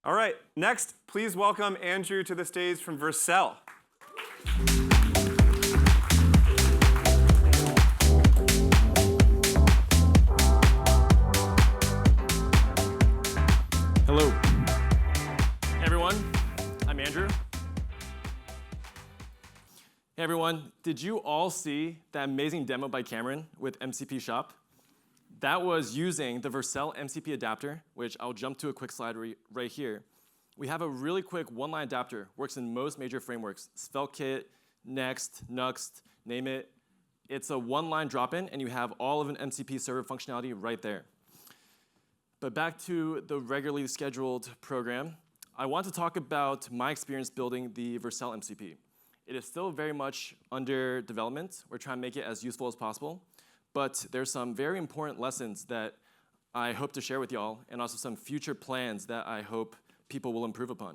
All right, next, please welcome Andrew to the stage from Vercel. Hello. Hey everyone, I'm Andrew. Hey everyone, did you all see that amazing demo by Cameron with mcp.shop? That was using the Vercel MCP adapter, which I'll jump to a quick slide right here. We have a really quick one-line adapter, works in most major frameworks, SvelteKit, Next, Nuxt, name it. It's a one-line drop-in, and you have all of an MCP server functionality right there. But back to the regularly scheduled program, I want to talk about my experience building the Vercel MCP. It is still very much under development. We're trying to make it as useful as possible. But there's some very important lessons that I hope to share with y'all, and also some future plans that I hope people will improve upon.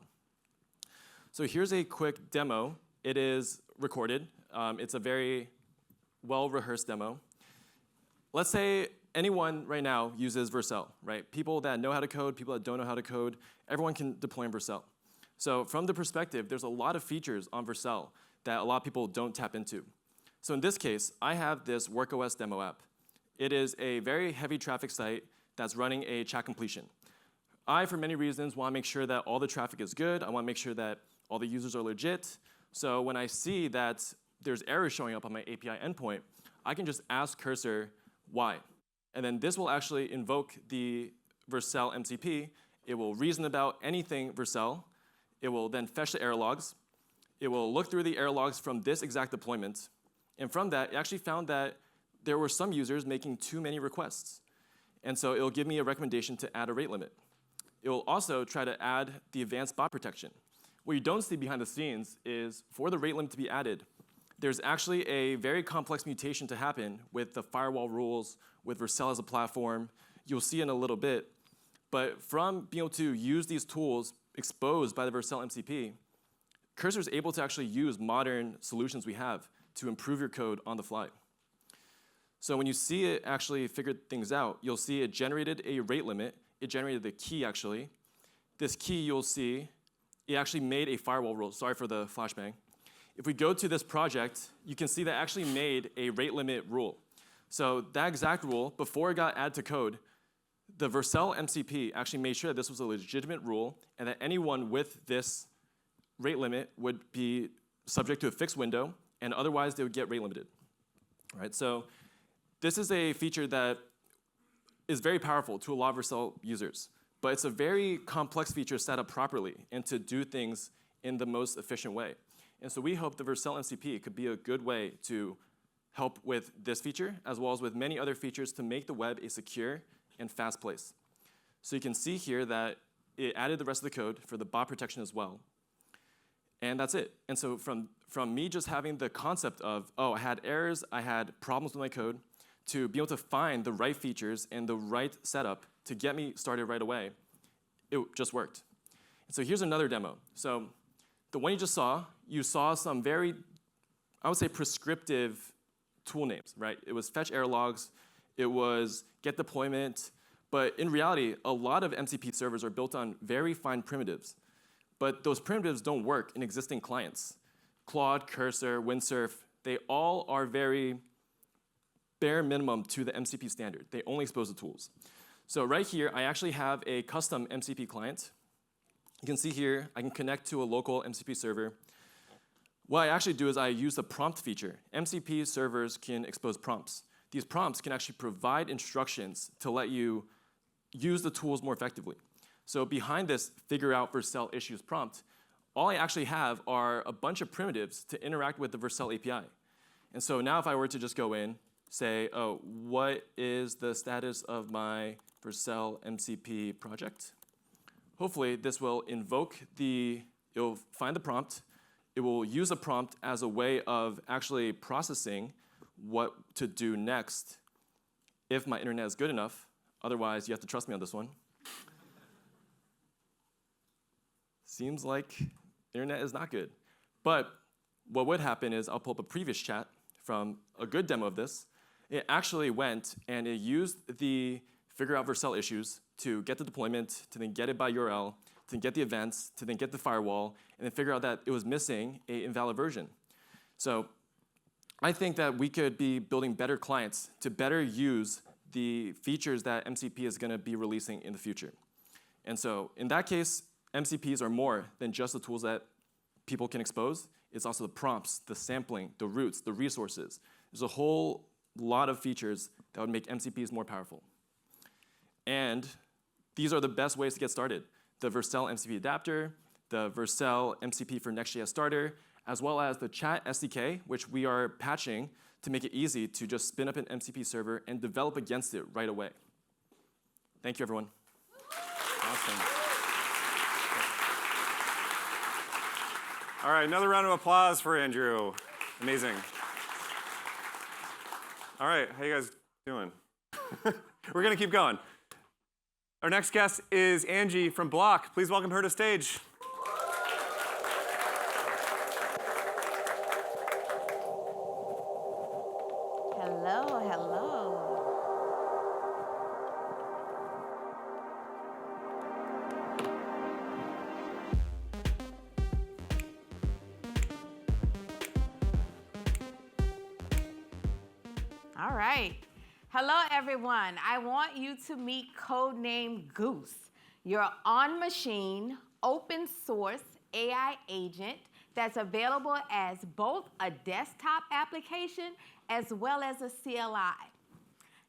So here's a quick demo. It is recorded. It's a very well-rehearsed demo. Let's say anyone right now uses Vercel, right? People that know how to code, people that don't know how to code, everyone can deploy in Vercel. So from the perspective, there's a lot of features on Vercel that a lot of people don't tap into. So in this case, I have this WorkOS demo app. It is a very heavy traffic site that's running a chat completion. I, for many reasons, want to make sure that all the traffic is good. I want to make sure that all the users are legit. So when I see that there's errors showing up on my API endpoint, I can just ask Cursor why. And then this will actually invoke the Vercel MCP. It will reason about anything Vercel. It will then fetch the error logs. It will look through the error logs from this exact deployment. And from that, it actually found that there were some users making too many requests. And so it'll give me a recommendation to add a rate limit. It will also try to add the advanced bot protection. What you don't see behind the scenes is for the rate limit to be added, there's actually a very complex mutation to happen with the firewall rules, with Vercel as a platform. You'll see in a little bit. But from being able to use these tools exposed by the Vercel MCP, Cursor is able to actually use modern solutions we have to improve your code on the fly. So when you see it actually figure things out, you'll see it generated a rate limit. It generated the key, actually. This key, you'll see, it actually made a firewall rule. Sorry for the flashbang. If we go to this project, you can see that it actually made a rate limit rule. So that exact rule, before it got added to code, the Vercel MCP actually made sure that this was a legitimate rule and that anyone with this rate limit would be subject to a fixed window, and otherwise they would get rate limited. All right, so this is a feature that is very powerful to a lot of Vercel users, but it's a very complex feature set up properly and to do things in the most efficient way. And so we hope the Vercel MCP could be a good way to help with this feature, as well as with many other features to make the web a secure and fast place. So you can see here that it added the rest of the code for the bot protection as well. And that's it. And so from me just having the concept of, oh, I had errors, I had problems with my code, to be able to find the right features and the right setup to get me started right away, it just worked. And so here's another demo. So the one you saw some very, I would say, prescriptive tool names, right? It was fetch error logs, it was get deployment, but in reality, a lot of MCP servers are built on very fine primitives. But those primitives don't work in existing clients. Claude, Cursor, Windsurf, they all are very bare minimum to the MCP standard. They only expose the tools. So right here, I actually have a custom MCP client. You can see here, I can connect to a local MCP server. What I actually do is I use the prompt feature. MCP servers can expose prompts. These prompts can actually provide instructions to let you use the tools more effectively. So behind this figure out Vercel issues prompt, all I actually have are a bunch of primitives to interact with the Vercel API. And so now if I were to just go in, say, oh, what is the status of my Vercel MCP project? Hopefully this will it'll find the prompt, it will use the prompt as a way of actually processing what to do next if my internet is good enough. Otherwise, you have to trust me on this one. Seems like internet is not good. But what would happen is I'll pull up a previous chat from a good demo of this. It actually went and it used the figure out Vercel issues to get the deployment, to then get it by URL, to then get the events, to then get the firewall, and then figure out that it was missing an invalid version. So I think that we could be building better clients to better use the features that MCP is going to be releasing in the future. And so in that case, MCPs are more than just the tools that people can expose. It's also the prompts, the sampling, the routes, the resources. There's a whole lot of features that would make MCPs more powerful. And these are the best ways to get started. The Vercel MCP adapter, the Vercel MCP for Next.js starter, as well as the chat SDK, which we are patching to make it easy to just spin up an MCP server and develop against it right away. Thank you, everyone. Awesome. All right, another round of applause for Andrew. Amazing. All right, how you guys doing? We're going to keep going. Our next guest is Angie from Block. Please welcome her to stage. Hello, hello. All right. Hello, everyone. I want you to meet Codename Goose, your on-machine, open-source AI agent that's available as both a desktop application as well as a CLI.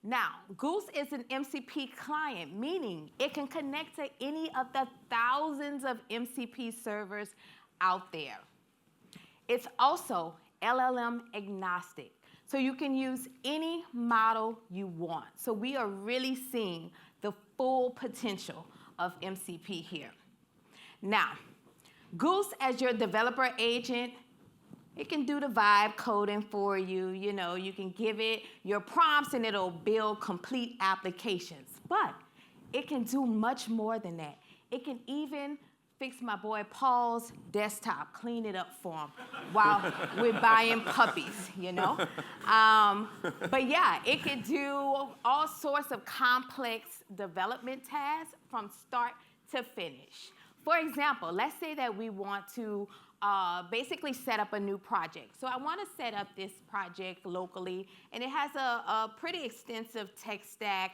Now, Goose is an MCP client, meaning it can connect to any of the thousands of MCP servers out there. It's also LLM agnostic, so you can use any model you want. So we are really seeing the full potential of MCP here. Now, Goose as your developer agent, it can do the vibe coding for you. You know, you can give it your prompts and it'll build complete applications. But it can do much more than that. It can even fix my boy Paul's desktop, clean it up for him while we're buying puppies, you know? But yeah, it can do all sorts of complex development tasks from start to finish. For example, let's say that we want to basically set up a new project. So I want to set up this project locally, and it has a pretty extensive tech stack,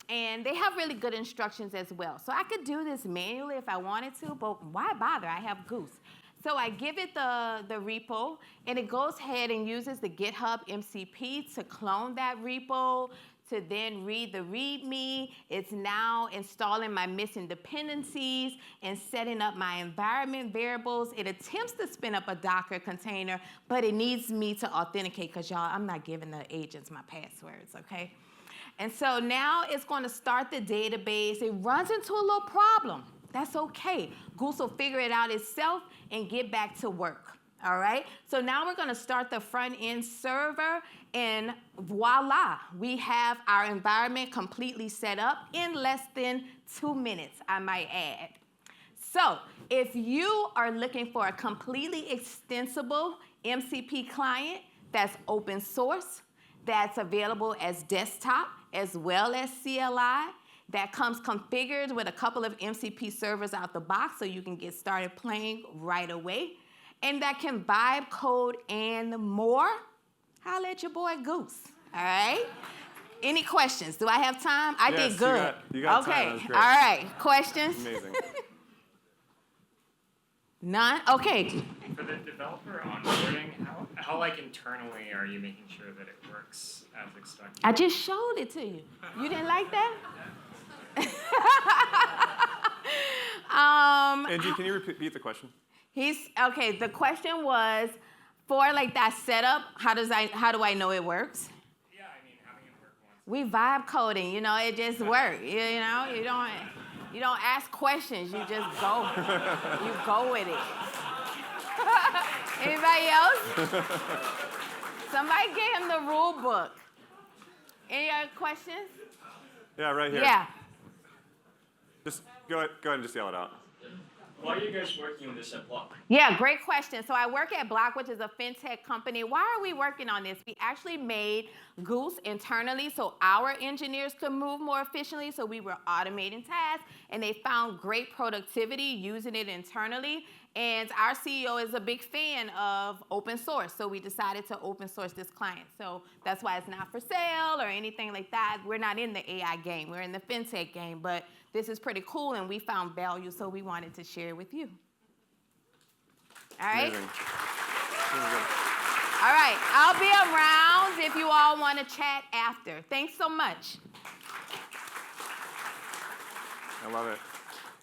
and they have really good instructions as well. So I could do this manually if I wanted to, but why bother? I have Goose. So I give it the repo, and it goes ahead and uses the GitHub MCP to clone that repo, to then read the README. It's now installing my missing dependencies and setting up my environment variables. It attempts to spin up a Docker container, but it needs me to authenticate because, y'all, I'm not giving the agents my passwords, okay? And so now it's going to start the database. It runs into a little problem. That's okay. Goose will figure it out itself and get back to work. All right? So now we're going to start the front-end server, and voila, we have our environment completely set up in less than 2 minutes, I might add. So if you are looking for a completely extensible MCP client that's open source, that's available as desktop as well as CLI, that comes configured with a couple of MCP servers out the box so you can get started playing right away, and that can vibe code and more, holla at your boy Goose, all right? Any questions? Do I have time? I did good. You got okay, time. That was great. all right, questions? Amazing. None? Okay. For the developer onboarding, how like internally are you making sure that it works as expected? I just showed it to you. You didn't like that? Angie, can you repeat the question? Okay, the question was, for like that setup, how do I know it works? Yeah, I mean, having it work once. We vibe coding, it just works. You don't ask questions, you just go. You go with it. Anybody else? Somebody get him the rule book. Any other questions? Yeah, right here. Yeah. Just go ahead and just yell it out. Why are you guys working on this at Block? Yeah, great question. So I work at Block, which is a fintech company. Why are we working on this? We actually made Goose internally so our engineers could move more efficiently, so we were automating tasks, and they found great productivity using it internally. And our CEO is a big fan of open source, so we decided to open source this client. So that's why it's not for sale or anything like that. We're not in the AI game. We're in the fintech game, but this is pretty cool, and we found value, so we wanted to share it with you. All right? Amazing. All right, I'll be around if you all want to chat after. Thanks so much. I love it.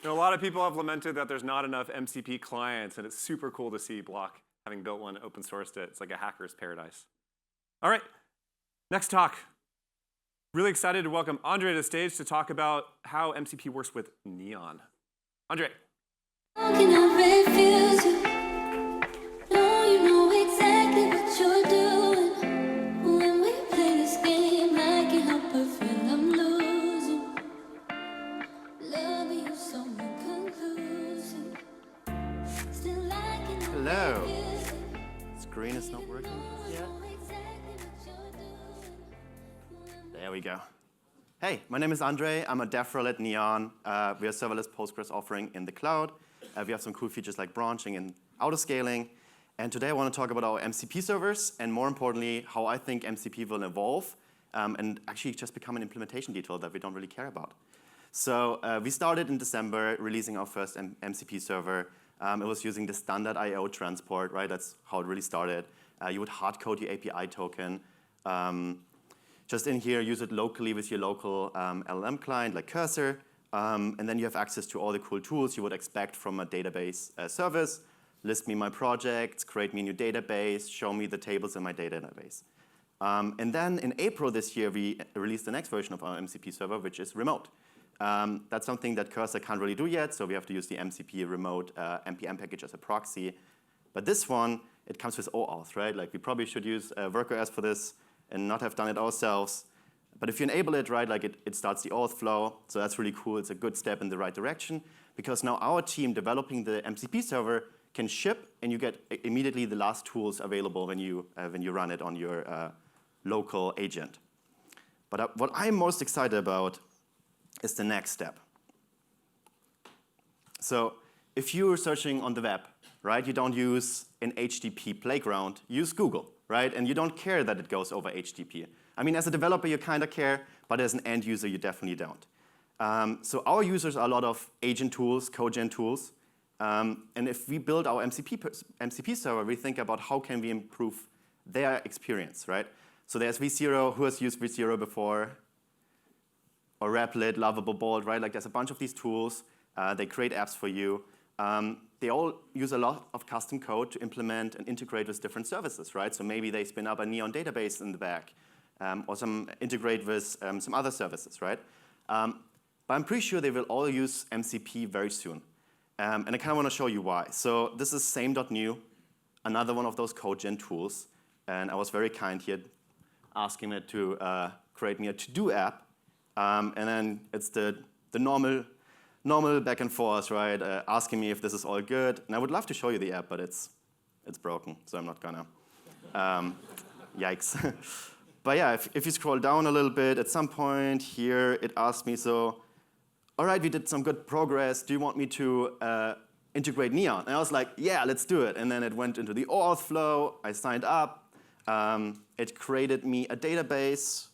A lot of people have lamented that there's not enough MCP clients, and it's super cool to see Block having built one, open sourced it. It's like a hacker's paradise. All right, next talk. Really excited to welcome Andre to the stage to talk about how MCP works with Neon. Andre. How can I refuse you? No, you know exactly what you're doing. When we play this game, I can't help but feel I'm losing. Loving you so inconclusive. Still I can Hello. Screen is not working yet. There we go. Hey, my name is Andre. I'm a Deferred at Neon. We are a serverless Postgres offering in the cloud. We have some cool features like branching and autoscaling. And today I want to talk about our MCP servers, and more importantly, how I think MCP will evolve and actually just become an implementation detail that we don't really care about. So we started in December releasing our first MCP server. It was using the standard I/O transport, right? That's how it really started. You would hard code your API token. Just in here, use it locally with your local LLM client like Cursor. And then you have access to all the cool tools you would expect from a database service. List me my projects, create me a new database, show me the tables in my database. And then in April this year, we released the next version of our MCP server, which is remote. That's something that Cursor can't really do yet, so we have to use the MCP remote npm package as a proxy. But this one, it comes with OAuth, right? Like we probably should use WorkOS for this and not have done it ourselves. But if you enable it, right, like it starts the OAuth flow, so that's really cool. It's a good step in the right direction, because now our team developing the MCP server can ship, and you get immediately the last tools available when you run it on your local agent. But what I'm most excited about is the next step. So if you're searching on the web, right, you don't use an HTTP playground, use Google, right? And you don't care that it goes over HTTP. I mean, as a developer, you kind of care, but as an end user, you definitely don't. So our users are a lot of agent tools, code-gen tools. And if we build our MCP server, we think about how can we improve their experience, right? So there's vZero. Who has used vZero before? Or Replit, Lovable Bolt, right? Like there's a bunch of these tools. They create apps for you. They all use a lot of custom code to implement and integrate with different services, right? So maybe they spin up a Neon database in the back. or some integrate with some other services, right? But I'm pretty sure they will all use MCP very soon. And I kind of want to show you why. So this is same.new, another one of those code gen tools. And I was very kind here, asking it to create me a to-do app. And then it's the normal back and forth, right? Asking me if this is all good. And I would love to show you the app, but it's broken, so I'm not gonna. Yikes. But yeah, if you scroll down a little bit, at some point here, it asked me, so, all right, we did some good progress. Do you want me to integrate Neon? And I was like, yeah, let's do it. And then it went into the auth flow. I signed up. It created me a database,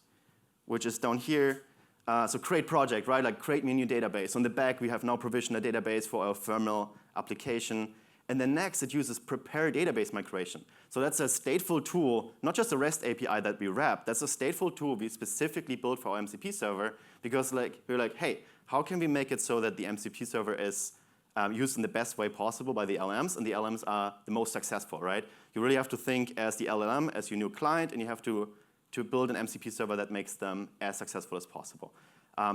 which is down here. So create project, right? Like create me a new database. On the back, we have now provisioned a database for our thermal application. And then next, it uses prepare database migration. So that's a stateful tool, not just a REST API that we wrap. That's a stateful tool we specifically built for our MCP server because we're like, hey, how can we make it so that the MCP server is used in the best way possible by the LLMs, and the LLMs are the most successful, right? You really have to think as the LLM, as your new client, and you have to build an MCP server that makes them as successful as possible.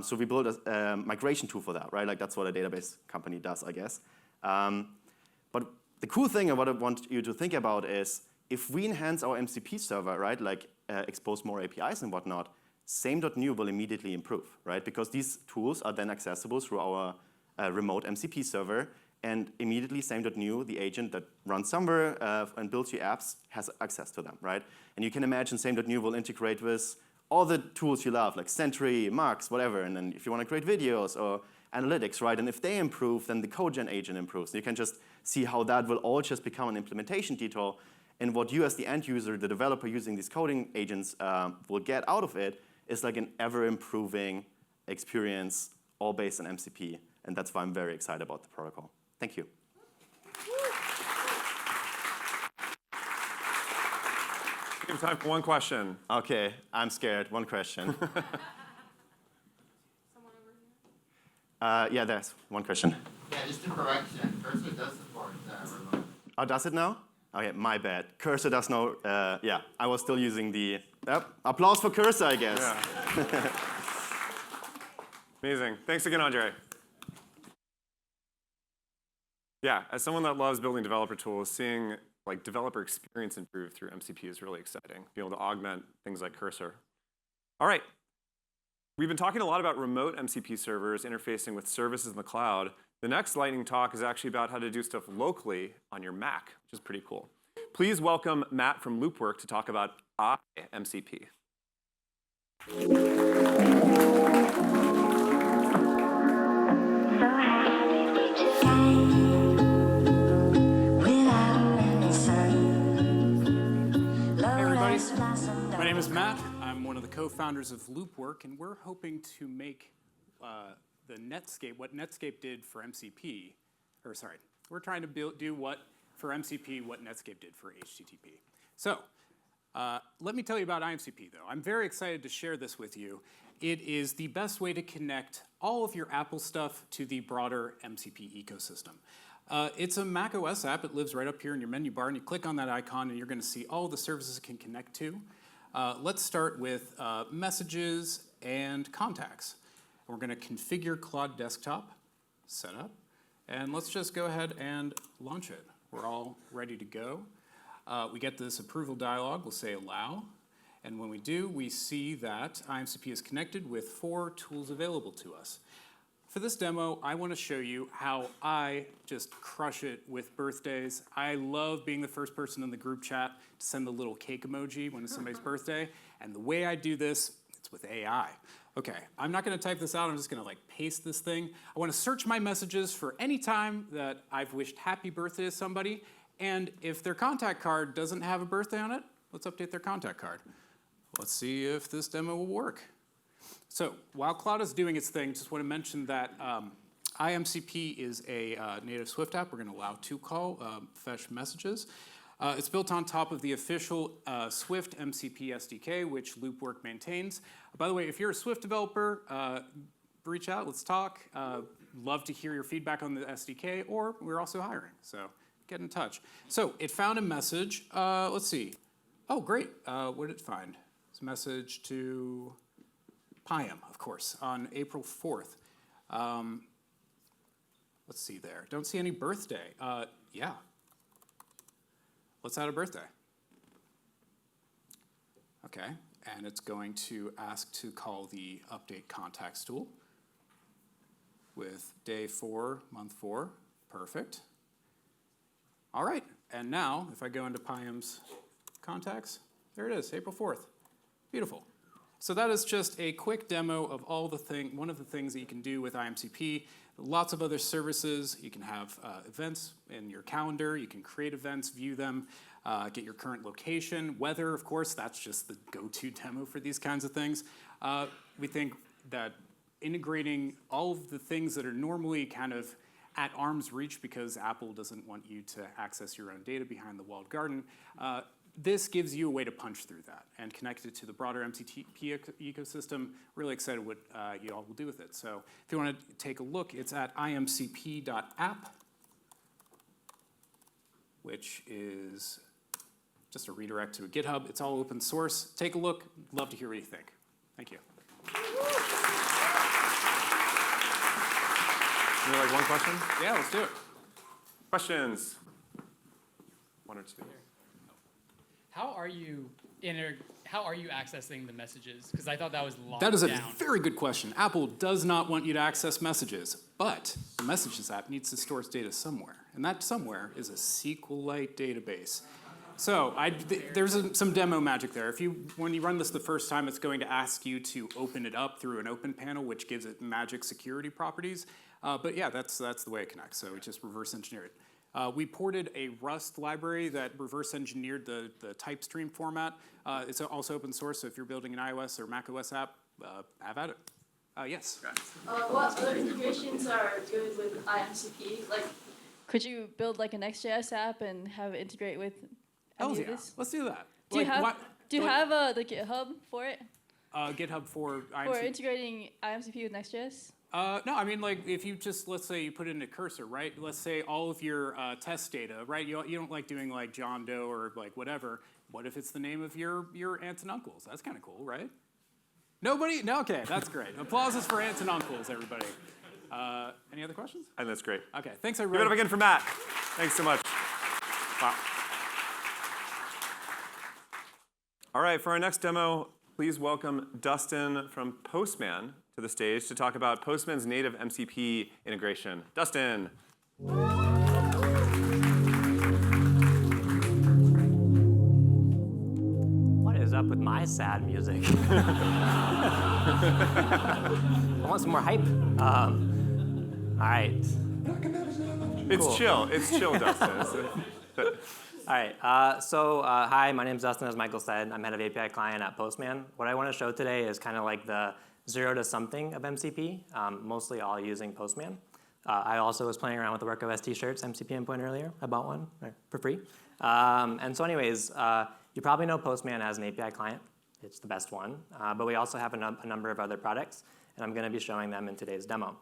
So we built a migration tool for that, right? Like that's what a database company does, I guess. But the cool thing and what I want you to think about is if we enhance our MCP server, right, like expose more APIs and whatnot, same.new will immediately improve, right? Because these tools are then accessible through our remote MCP server, and immediately same.new, the agent that runs somewhere and builds your apps, has access to them, right? And you can imagine same.new will integrate with all the tools you love, like Sentry, Mux, whatever, and then if you want to create videos or analytics, right? And if they improve, then the CodeGen agent improves. You can just see how that will all just become an implementation detail, and what you as the end user, the developer using these coding agents will get out of it is like an ever-improving experience, all based on MCP, and that's why I'm very excited about the protocol. Thank you. We have time for one question. Okay, I'm scared. One question. Yeah, there's one question. Yeah, just a correction. Cursor does support remote. Oh, does it now? Okay, my bad. Cursor does know. Yeah, I was still using the. Applause for Cursor, I guess. Yeah. Amazing. Thanks again, Andre. Yeah, as someone that loves building developer tools, seeing like developer experience improve through MCP is really exciting. Being able to augment things like Cursor. All right. We've been talking a lot about remote MCP servers interfacing with services in the cloud. The next lightning talk is actually about how to do stuff locally on your Mac, which is pretty cool. Please welcome Matt from Loopwork to talk about iMCP. My name is Matt. I'm one of the co-founders of Loopwork, and we're hoping to make the Netscape, what Netscape did for MCP, or sorry, we're trying to do what for MCP what Netscape did for HTTP. So let me tell you about iMCP, though. I'm very excited to share this with you. It is the best way to connect all of your Apple stuff to the broader MCP ecosystem. It's a macOS app. It lives right up here in your menu bar, and you click on that icon, and you're going to see all the services it can connect to. Let's start with messages and contacts. We're going to configure Claude Desktop, set up, and let's just go ahead and launch it. We're all ready to go. We get this approval dialog. We'll say allow. And when we do, we see that iMCP is connected with 4 tools available to us. For this demo, I want to show you how I just crush it with birthdays. I love being the first person in the group chat to send the little cake emoji when it's somebody's birthday. And the way I do this, it's with AI. Okay, I'm not going to type this out. I'm just going to paste this thing. I want to search my messages for any time that I've wished happy birthday to somebody. And if their contact card doesn't have a birthday on it, let's update their contact card. Let's see if this demo will work. So while Cloud is doing its thing, just want to mention that iMCP is a native Swift app. We're going to allow to-call, fetch messages. It's built on top of the official Swift MCP SDK, which Loopwork maintains. By the way, if you're a Swift developer, reach out, let's talk. Love to hear your feedback on the SDK, or we're also hiring, so get in touch. So it found a message. Let's see. Oh, great. What did it find? It's a message to Pyam, of course, on April 4th. Let's see there. Don't see any birthday. Yeah. Let's add a birthday. Okay, and it's going to ask to call the update contacts tool with day 4, month 4. Perfect. All right, and now if I go into Pyam's contacts, there it is, April 4th. Beautiful. So that is just a quick demo of one of the things that you can do with iMCP. Lots of other services. You can have events in your calendar. You can create events, view them, get your current location. Weather, of course, that's just the go-to demo for these kinds of things. We think that integrating all of the things that are normally kind of at arm's reach because Apple doesn't want you to access your own data behind the walled garden, this gives you a way to punch through that and connect it to the broader MCP ecosystem. Really excited what you all will do with it. So if you want to take a look, it's at imcp.app, which is just a redirect to a GitHub. It's all open source. Take a look. Love to hear what you think. Thank you. Maybe like one question? Yeah, let's do it. Questions? One or two. How are you accessing the messages? Because I thought that was locked That is a down. very good question. Apple does not want you to access messages, but the Messages app needs to store its data somewhere, and that somewhere is a SQLite database. So there's some demo magic there. When you run this the first time, it's going to ask you to open it up through an open panel, which gives it magic security properties. But yeah, that's the way it connects. So we just reverse engineer it. We ported a Rust library that reverse engineered the type stream format. It's also open source, so if you're building an iOS or macOS app, have at it. Yes? What other integrations are good with iMCP? Like, could you build like a Next.js app and have it integrate with any of this? Let's do that. Do you have the GitHub for it? GitHub for iMCP? For integrating iMCP with Next.js? No, I mean, like, if you just, let's say you put it in a cursor, right? Let's say all of your test data, right? You don't like doing, like, John Doe or, like, whatever. What if it's the name of your aunts and uncles? That's kind of cool, right? Nobody? No, okay, that's great. Applauses for aunts and uncles, everybody. Any other questions? And that's great. Okay, thanks, everybody. Give it up again for Matt. Thanks so much. Wow. All right, for our next demo, please welcome Dustin from Postman to the stage to talk about Postman's native MCP integration. Dustin. What is up with my sad music? I want some more hype. All right. It's Cool. chill. It's chill, Dustin. All right, hi, my name's Dustin, as Michael said. I'm head of API client at Postman. What I want to show today is kind of like the 0 to something of MCP, mostly all using Postman. I also was playing around with the WorkOS t-shirts, MCP endpoint earlier. I bought one for free. And so anyways, you probably know Postman as an API client. It's the best one. But we also have a number of other products, and I'm going to be showing them in today's demo.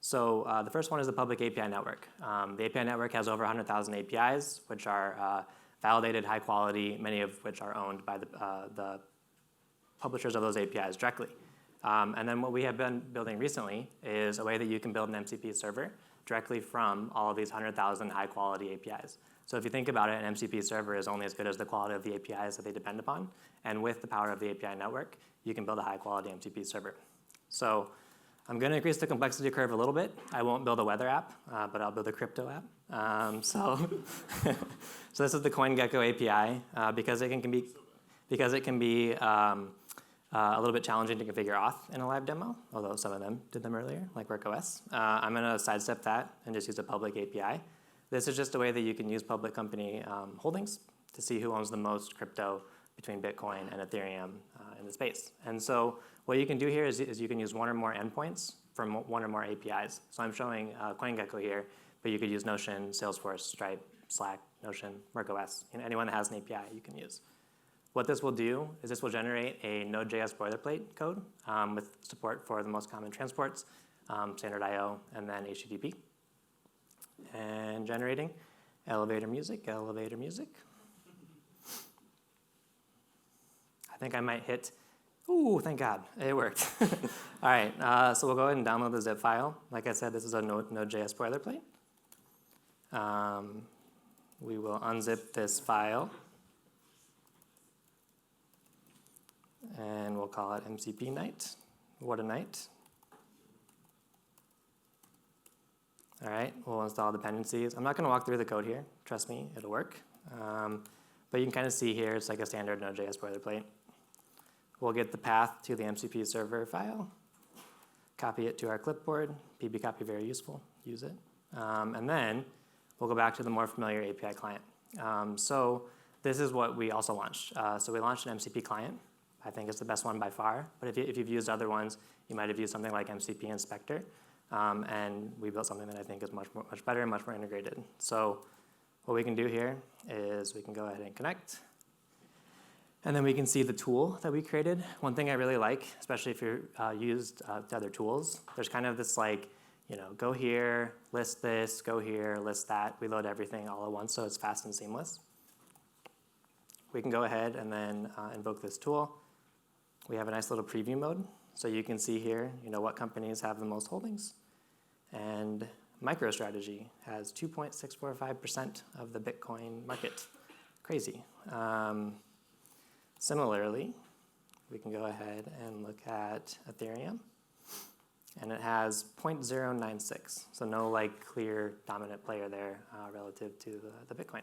So the first one is the public API network. The API network has over 100,000 APIs, which are validated, high quality, many of which are owned by the publishers of those APIs directly. And then what we have been building recently is a way that you can build an MCP server directly from all of these 100,000 high quality APIs. So if you think about it, an MCP server is only as good as the quality of the APIs that they depend upon. And with the power of the API network, you can build a high quality MCP server. So I'm going to increase the complexity curve a little bit. I won't build a weather app, but I'll build a crypto app. So this is the CoinGecko API because it can be a little bit challenging to configure auth in a live demo, although some of them did them earlier, like WorkOS. I'm going to sidestep that and just use a public API. This is just a way that you can use public company holdings to see who owns the most crypto between Bitcoin and Ethereum in the space. And so what you can do here is you can use one or more endpoints from one or more APIs. So I'm showing CoinGecko here, but you could use Notion, Salesforce, Stripe, Slack, Notion, WorkOS, anyone that has an API you can use. What this will do is this will generate a Node.js boilerplate code with support for the most common transports, standard I/O, and then HTTP. And generating elevator music, elevator music. I think I might hit, ooh, thank God, it worked. All right, so we'll go ahead and download the zip file. Like I said, this is a Node.js boilerplate. We will unzip this file, and we'll call it MCP night. What a night. All right, we'll install dependencies. I'm not going to walk through the code here. Trust me, it'll work. But you can kind of see here, it's like a standard Node.js boilerplate. We'll get the path to the MCP server file, copy it to our clipboard, pbcopy, very useful, use it. And then we'll go back to the more familiar API client. So this is what we also launched. So we launched an MCP client. I think it's the best one by far. But if you've used other ones, you might have used something like MCP Inspector. And we built something that I think is much better and much more integrated. So what we can do here is we can go ahead and connect. And then we can see the tool that we created. One thing I really like, especially if you're used to other tools, there's kind of this like, go here, list this, go here, list that. We load everything all at once, so it's fast and seamless. We can go ahead and then invoke this tool. We have a nice little preview mode, so you can see here, what companies have the most holdings. And MicroStrategy has 2.645% of the Bitcoin market. Crazy. Similarly, we can go ahead and look at Ethereum. And it has 0.096, so no clear dominant player there relative to the Bitcoin.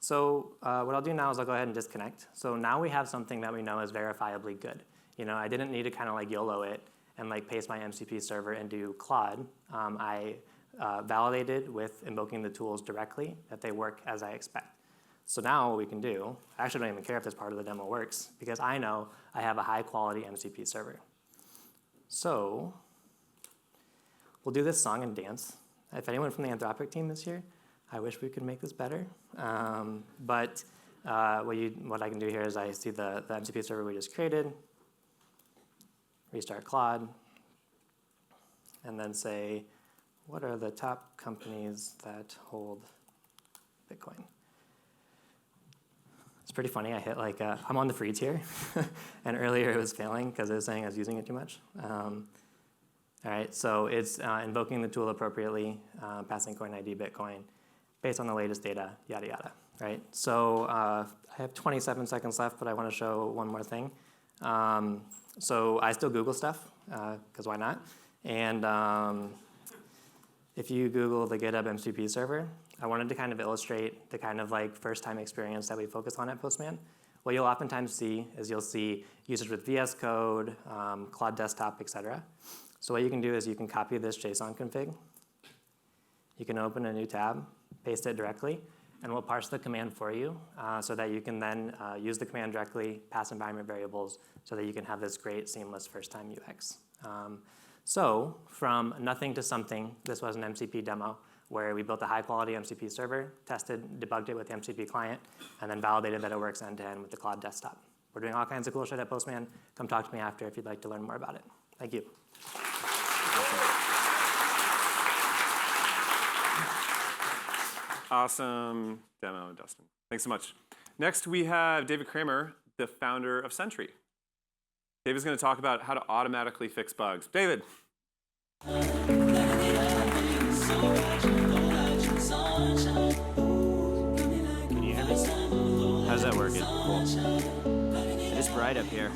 So what I'll do now is I'll go ahead and disconnect. So now we have something that we know is verifiably good. I didn't need to kind of YOLO it and paste my MCP server into Claude. I validated with invoking the tools directly that they work as I expect. So now what we can do, I actually don't even care if this part of the demo works, because I know I have a high quality MCP server. So we'll do this song and dance. If anyone from the Anthropic team is here, I wish we could make this better. But what I can do here is I see the MCP server we just created, restart Claude, and then say, what are the top companies that hold Bitcoin? It's pretty funny. I hit I'm on the free tier, and earlier it was failing because it was saying I was using it too much. All right, so it's invoking the tool appropriately, passing coin ID Bitcoin, based on the latest data, yada, yada, right? So I have 27 seconds left, but I want to show one more thing. So I still Google stuff, because why not? And if you Google the GitHub MCP server, I wanted to kind of illustrate the kind of first-time experience that we focus on at Postman. What you'll oftentimes see is you'll see users with VS Code, Claude Desktop, etc. So what you can do is you can copy this JSON config. You can open a new tab, paste it directly, and we'll parse the command for you so that you can then use the command directly, pass environment variables, so that you can have this great, seamless first-time UX. So from nothing to something, this was an MCP demo where we built a high-quality MCP server, tested, debugged it with the MCP client, and then validated that it works end-to-end with the Claude desktop. We're doing all kinds of cool shit at Postman. Come talk to me after if you'd like to learn more about it. Thank you. Awesome demo, Dustin. Thanks so much. Next, we have David Cramer, the founder of Sentry. David's going to talk about how to automatically fix bugs. David. Can you hear me? How's that working? Cool. It is bright up here.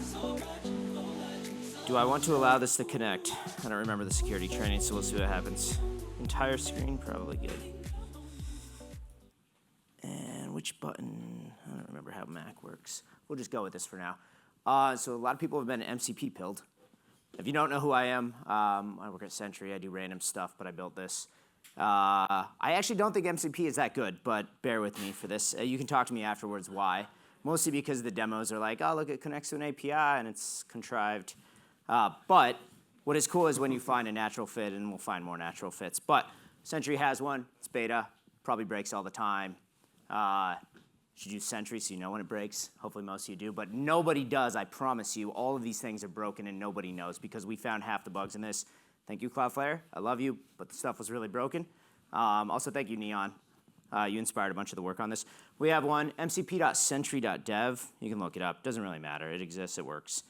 Do I want to allow this to connect? I don't remember the security training, so we'll see what happens. Entire screen, probably good. And which button? I don't remember how Mac works. We'll just go with this for now. So a lot of people have been MCP pilled. If you don't know who I am, I work at Sentry. I do random stuff, but I built this. I actually don't think MCP is that good, but bear with me for this. You can talk to me afterwards why. Mostly because the demos are like, oh, look, it connects to an API, and it's contrived. But what is cool is when you find a natural fit, and we'll find more natural fits. But Sentry has one. It's beta. Probably breaks all the time. You should use Sentry so you know when it breaks. Hopefully most of you do, but nobody does, I promise you. All of these things are broken and nobody knows because we found half the bugs in this. Thank you, Cloudflare. I love you, but the stuff was really broken. Also, thank you, Neon. You inspired a bunch of the work on this. We have one, mcp.sentry.dev. You can look it up. Doesn't really matter. It exists. It works.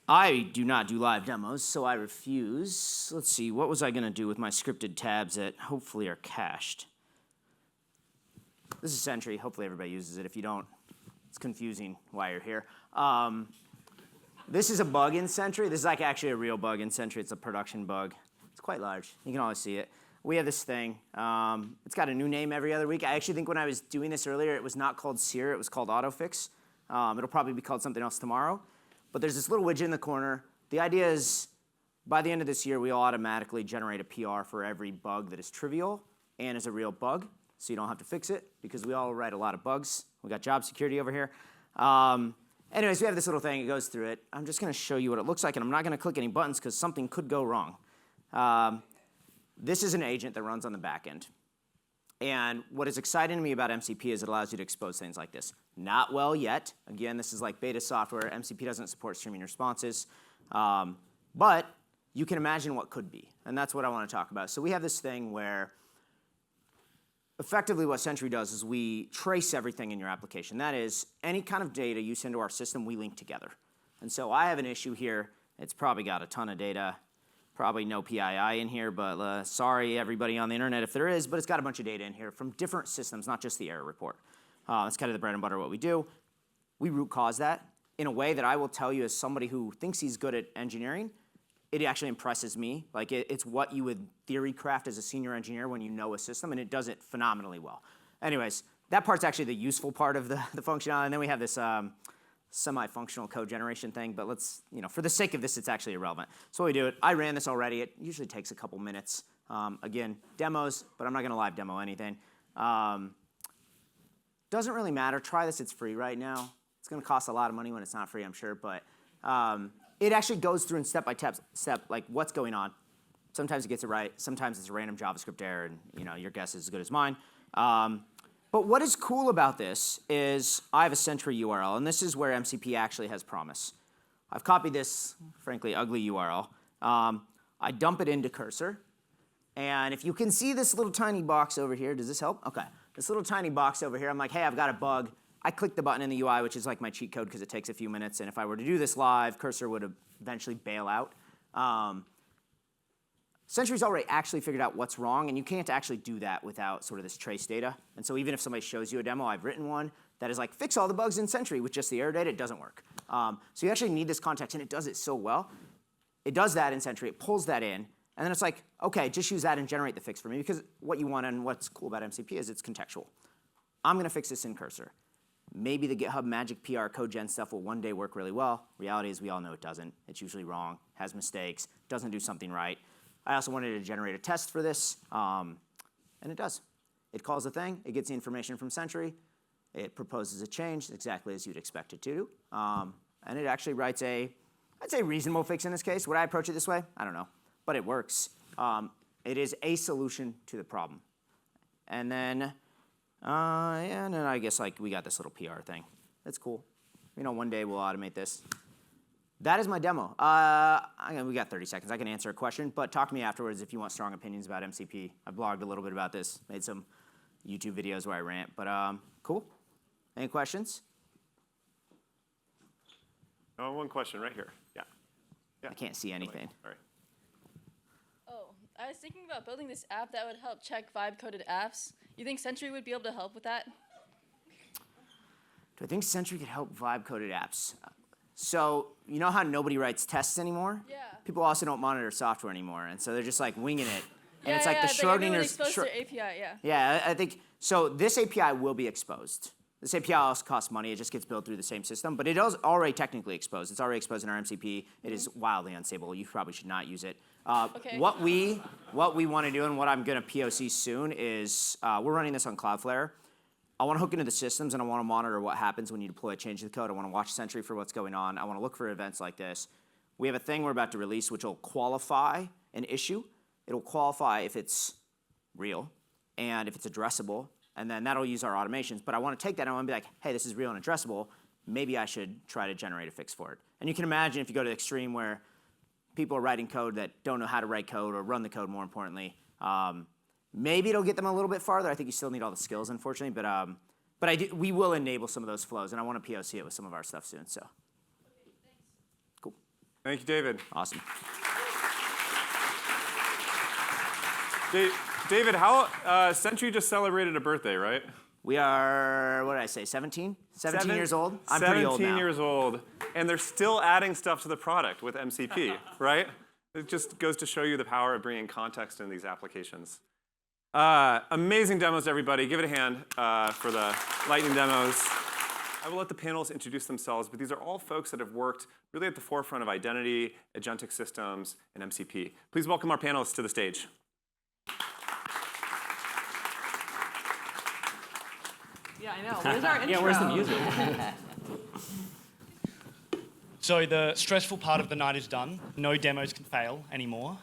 I do not do live demos, so I refuse. Let's see, what was I going to do with my scripted tabs that hopefully are cached? This is Sentry. Hopefully everybody uses it. If you don't, it's confusing why you're here. This is a bug in Sentry. This is like actually a real bug in Sentry. It's a production bug. It's quite large. You can always see it. We have this thing. It's got a new name every other week. I actually think when I was doing this earlier, it was not called Sear. It was called Autofix. It'll probably be called something else tomorrow. But there's this little widget in the corner. The idea is by the end of this year, we'll automatically generate a PR for every bug that is trivial and is a real bug, so you don't have to fix it, because we all write a lot of bugs. We got job security over here. Anyways, we have this little thing. It goes through it. I'm just going to show you what it looks like, and I'm not going to click any buttons because something could go wrong. This is an agent that runs on the back end. And what is exciting to me about MCP is it allows you to expose things like this. Not well yet. Again, this is like beta software. MCP doesn't support streaming responses. But you can imagine what could be. And that's what I want to talk about. So we have this thing where effectively what Sentry does is we trace everything in your application. That is, any kind of data you send to our system, we link together. And so I have an issue here. It's probably got a ton of data. Probably no PII in here, but sorry everybody on the internet if there is, but it's got a bunch of data in here from different systems, not just the error report. It's kind of the bread and butter of what we do. We root cause that in a way that I will tell you as somebody who thinks he's good at engineering, it actually impresses me. Like it's what you would theory craft as a senior engineer when you know a system, and it does it phenomenally well. Anyways, that part's actually the useful part of the functionality, and then we have this semi-functional code generation thing, but let's, for the sake of this, it's actually irrelevant. So we do it. I ran this already. It usually takes a couple minutes. Again, demos, but I'm not going to live demo anything. Doesn't really matter. Try this. It's free right now. It's going to cost a lot of money when it's not free, I'm sure, but it actually goes through and step by step, like what's going on. Sometimes it gets it right. Sometimes it's a random JavaScript error, and your guess is as good as mine. But what is cool about this is I have a Sentry URL, and this is where MCP actually has promise. I've copied this, frankly, ugly URL. I dump it into Cursor, and if you can see this little tiny box over here, does this help? Okay. This little tiny box over here, I'm like, hey, I've got a bug. I click the button in the UI, which is like my cheat code because it takes a few minutes, and if I were to do this live, Cursor would eventually bail out. Sentry's already actually figured out what's wrong, and you can't actually do that without sort of this trace data. And so even if somebody shows you a demo, I've written one that is like, fix all the bugs in Sentry with just the error data, it doesn't work. So you actually need this context, and it does it so well. It does that in Sentry, it pulls that in, and then it's like, okay, just use that and generate the fix for me, because what you want and what's cool about MCP is it's contextual. I'm going to fix this in Cursor. Maybe the GitHub magic PR code gen stuff will one day work really well. Reality is we all know it doesn't. It's usually wrong, has mistakes, doesn't do something right. I also wanted to generate a test for this, and it does. It calls a thing, it gets the information from Sentry, it proposes a change exactly as you'd expect it to do, and it actually writes I'd say reasonable fix in this case. Would I approach it this way? I don't know, but it works. It is a solution to the problem. And then I guess like we got this little PR thing. That's cool. One day we'll automate this. That is my demo. We got 30 seconds. I can answer a question, but talk to me afterwards if you want strong opinions about MCP. I blogged a little bit about this, made some YouTube videos where I rant, but cool. Any questions? One question right here. Yeah. I can't see anything. All right. Oh, I was thinking about building this app that would help check vibe-coded apps. You think Sentry would be able to help with that? Do I think Sentry could help vibe-coded apps? So you know how nobody writes tests anymore? Yeah. People also don't monitor software anymore, and so they're just like winging it. And Yeah, it's like the Schrodinger's. exposed to their API, yeah. Yeah, I think so. This API will be exposed. This API also costs money. It just gets built through the same system, but it is already technically exposed. It's already exposed in our MCP. It is wildly unstable. You probably should not use it. Okay. What we want to do, and what I'm going to POC soon, is we're running this on Cloudflare. I want to hook into the systems, and I want to monitor what happens when you deploy a change to the code. I want to watch Sentry for what's going on. I want to look for events like this. We have a thing we're about to release which will qualify an issue. It'll qualify if it's real and if it's addressable, and then that'll use our automations. But I want to take that and I want to be like, hey, this is real and addressable. Maybe I should try to generate a fix for it. And you can imagine if you go to the extreme where people are writing code that don't know how to write code or run the code, more importantly, Maybe it'll get them a little bit farther. I think you still need all the skills, unfortunately, but we will enable some of those flows, and I want to POC it with some of our stuff soon. So, cool. Thank you, David. Awesome. David, how Sentry just celebrated a birthday, right? We are, what did I say, 17? 17 years old? I'm pretty old now. 17 years old, and they're still adding stuff to the product with MCP, right? It just goes to show you the power of bringing context in these applications. Amazing demos, everybody. Give it a hand for the lightning demos. I will let the panelists introduce themselves, but these are all folks that have worked really at the forefront of identity, agentic systems, and MCP. Please welcome our panelists to the stage. Yeah, I know. Where's our intro? Yeah, where's the music? So the stressful part of the night is done. No demos can fail anymore,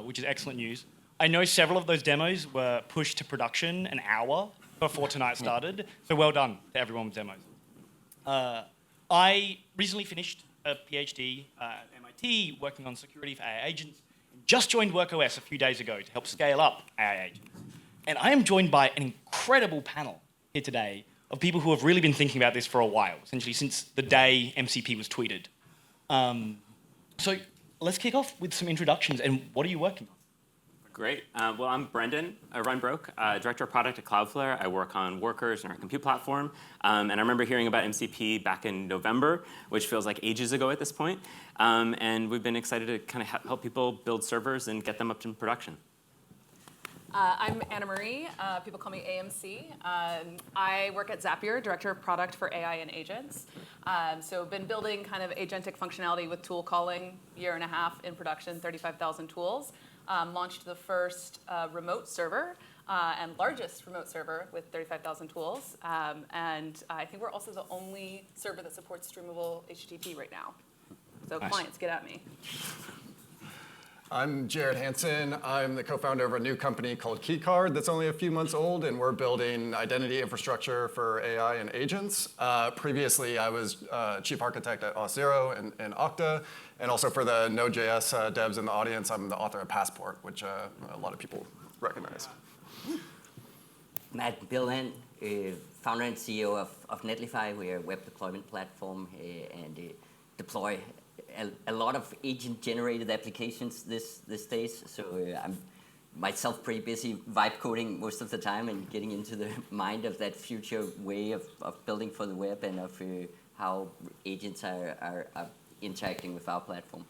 which is excellent news. I know several of those demos were pushed to production an hour before tonight started, so well done to everyone with demos. I recently finished a PhD at MIT working on security for AI agents. Just joined WorkOS a few days ago to help scale up AI agents. And I am joined by an incredible panel here today of people who have really been thinking about this for a while, essentially since the day MCP was tweeted. So let's kick off with some introductions. And what are you working on? Great. Well, I'm Brendan, Irvine-Brque, Director of Product at Cloudflare. I work on Workers and our compute platform. And I remember hearing about MCP back in November, which feels like ages ago at this point. And we've been excited to kind of help people build servers and get them up to production. I'm Anna Marie. People call me AMC. I work at Zapier, Director of Product for AI and Agents. So been building kind of agentic functionality with tool calling, year and a half in production, 35,000 tools. Launched the first remote server and largest remote server with 35,000 tools. And I think we're also the only server that supports streamable HTTP right now. So Nice. Clients, get at me. I'm Jared Hanson. I'm the co-founder of a new company called Keycard that's only a few months old, and we're building identity infrastructure for AI and agents. Previously, I was chief architect at Auth0 and Okta, and also for the Node.js devs in the audience, I'm the author of Passport, which a lot of people recognize. Matt Billen, founder and CEO of Netlify. We're a web deployment platform and deploy a lot of agent-generated applications these days. So I'm myself pretty busy vibe coding most of the time and getting into the mind of that future way of building for the web and of how agents are interacting with our platform.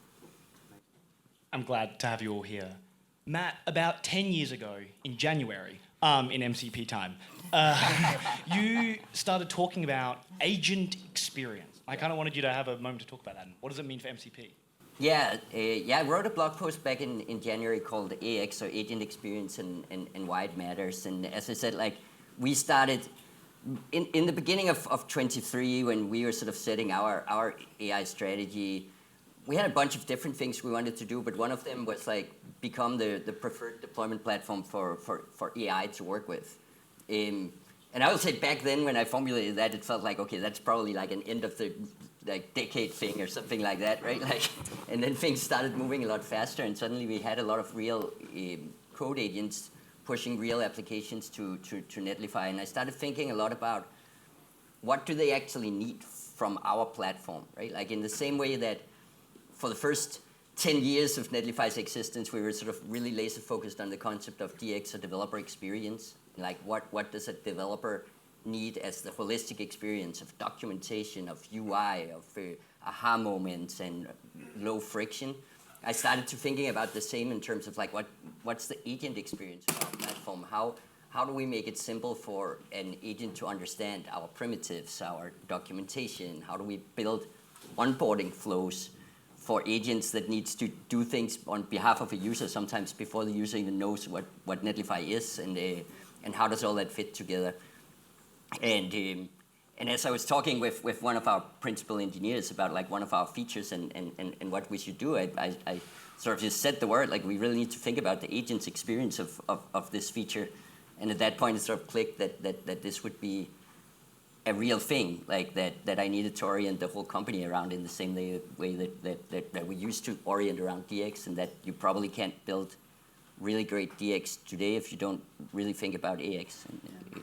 I'm glad to have you all here. Matt, about 10 years ago, in January, in MCP time, you started talking about agent experience. I kind of wanted you to have a moment to talk about that. What does it mean for MCP? Yeah, I wrote a blog post back in January called AX, or Agent Experience, and Why It Matters. And as I said, like, we started in the beginning of 23, when we were sort of setting our AI strategy. We had a bunch of different things we wanted to do, but one of them was like become the preferred deployment platform for AI to work with. And I would say back then when I formulated that, it felt like, okay, that's probably like an end of the decade thing or something like that, right? Like, and then things started moving a lot faster, and suddenly we had a lot of real code agents pushing real applications to Netlify. And I started thinking a lot about what do they actually need from our platform, right? Like in the same way that for the first 10 years of Netlify's existence, we were sort of really laser focused on the concept of DX, or developer experience. Like what does a developer need as the holistic experience of documentation, of UI, of aha moments and low friction. I started to thinking about the same in terms of like what's the agent experience of our platform? How do we make it simple for an agent to understand our primitives, our documentation? How do we build onboarding flows for agents that needs to do things on behalf of a user sometimes before the user even knows what Netlify is, and how does all that fit together? And as I was talking with one of our principal engineers about like one of our features and what we should do, I sort of just said the word, like we really need to think about the agent's experience of this feature. And at that point it sort of clicked that this would be a real thing, like that I needed to orient the whole company around in the same way that we used to orient around DX, and that you probably can't build really great DX today if you don't really think about AX and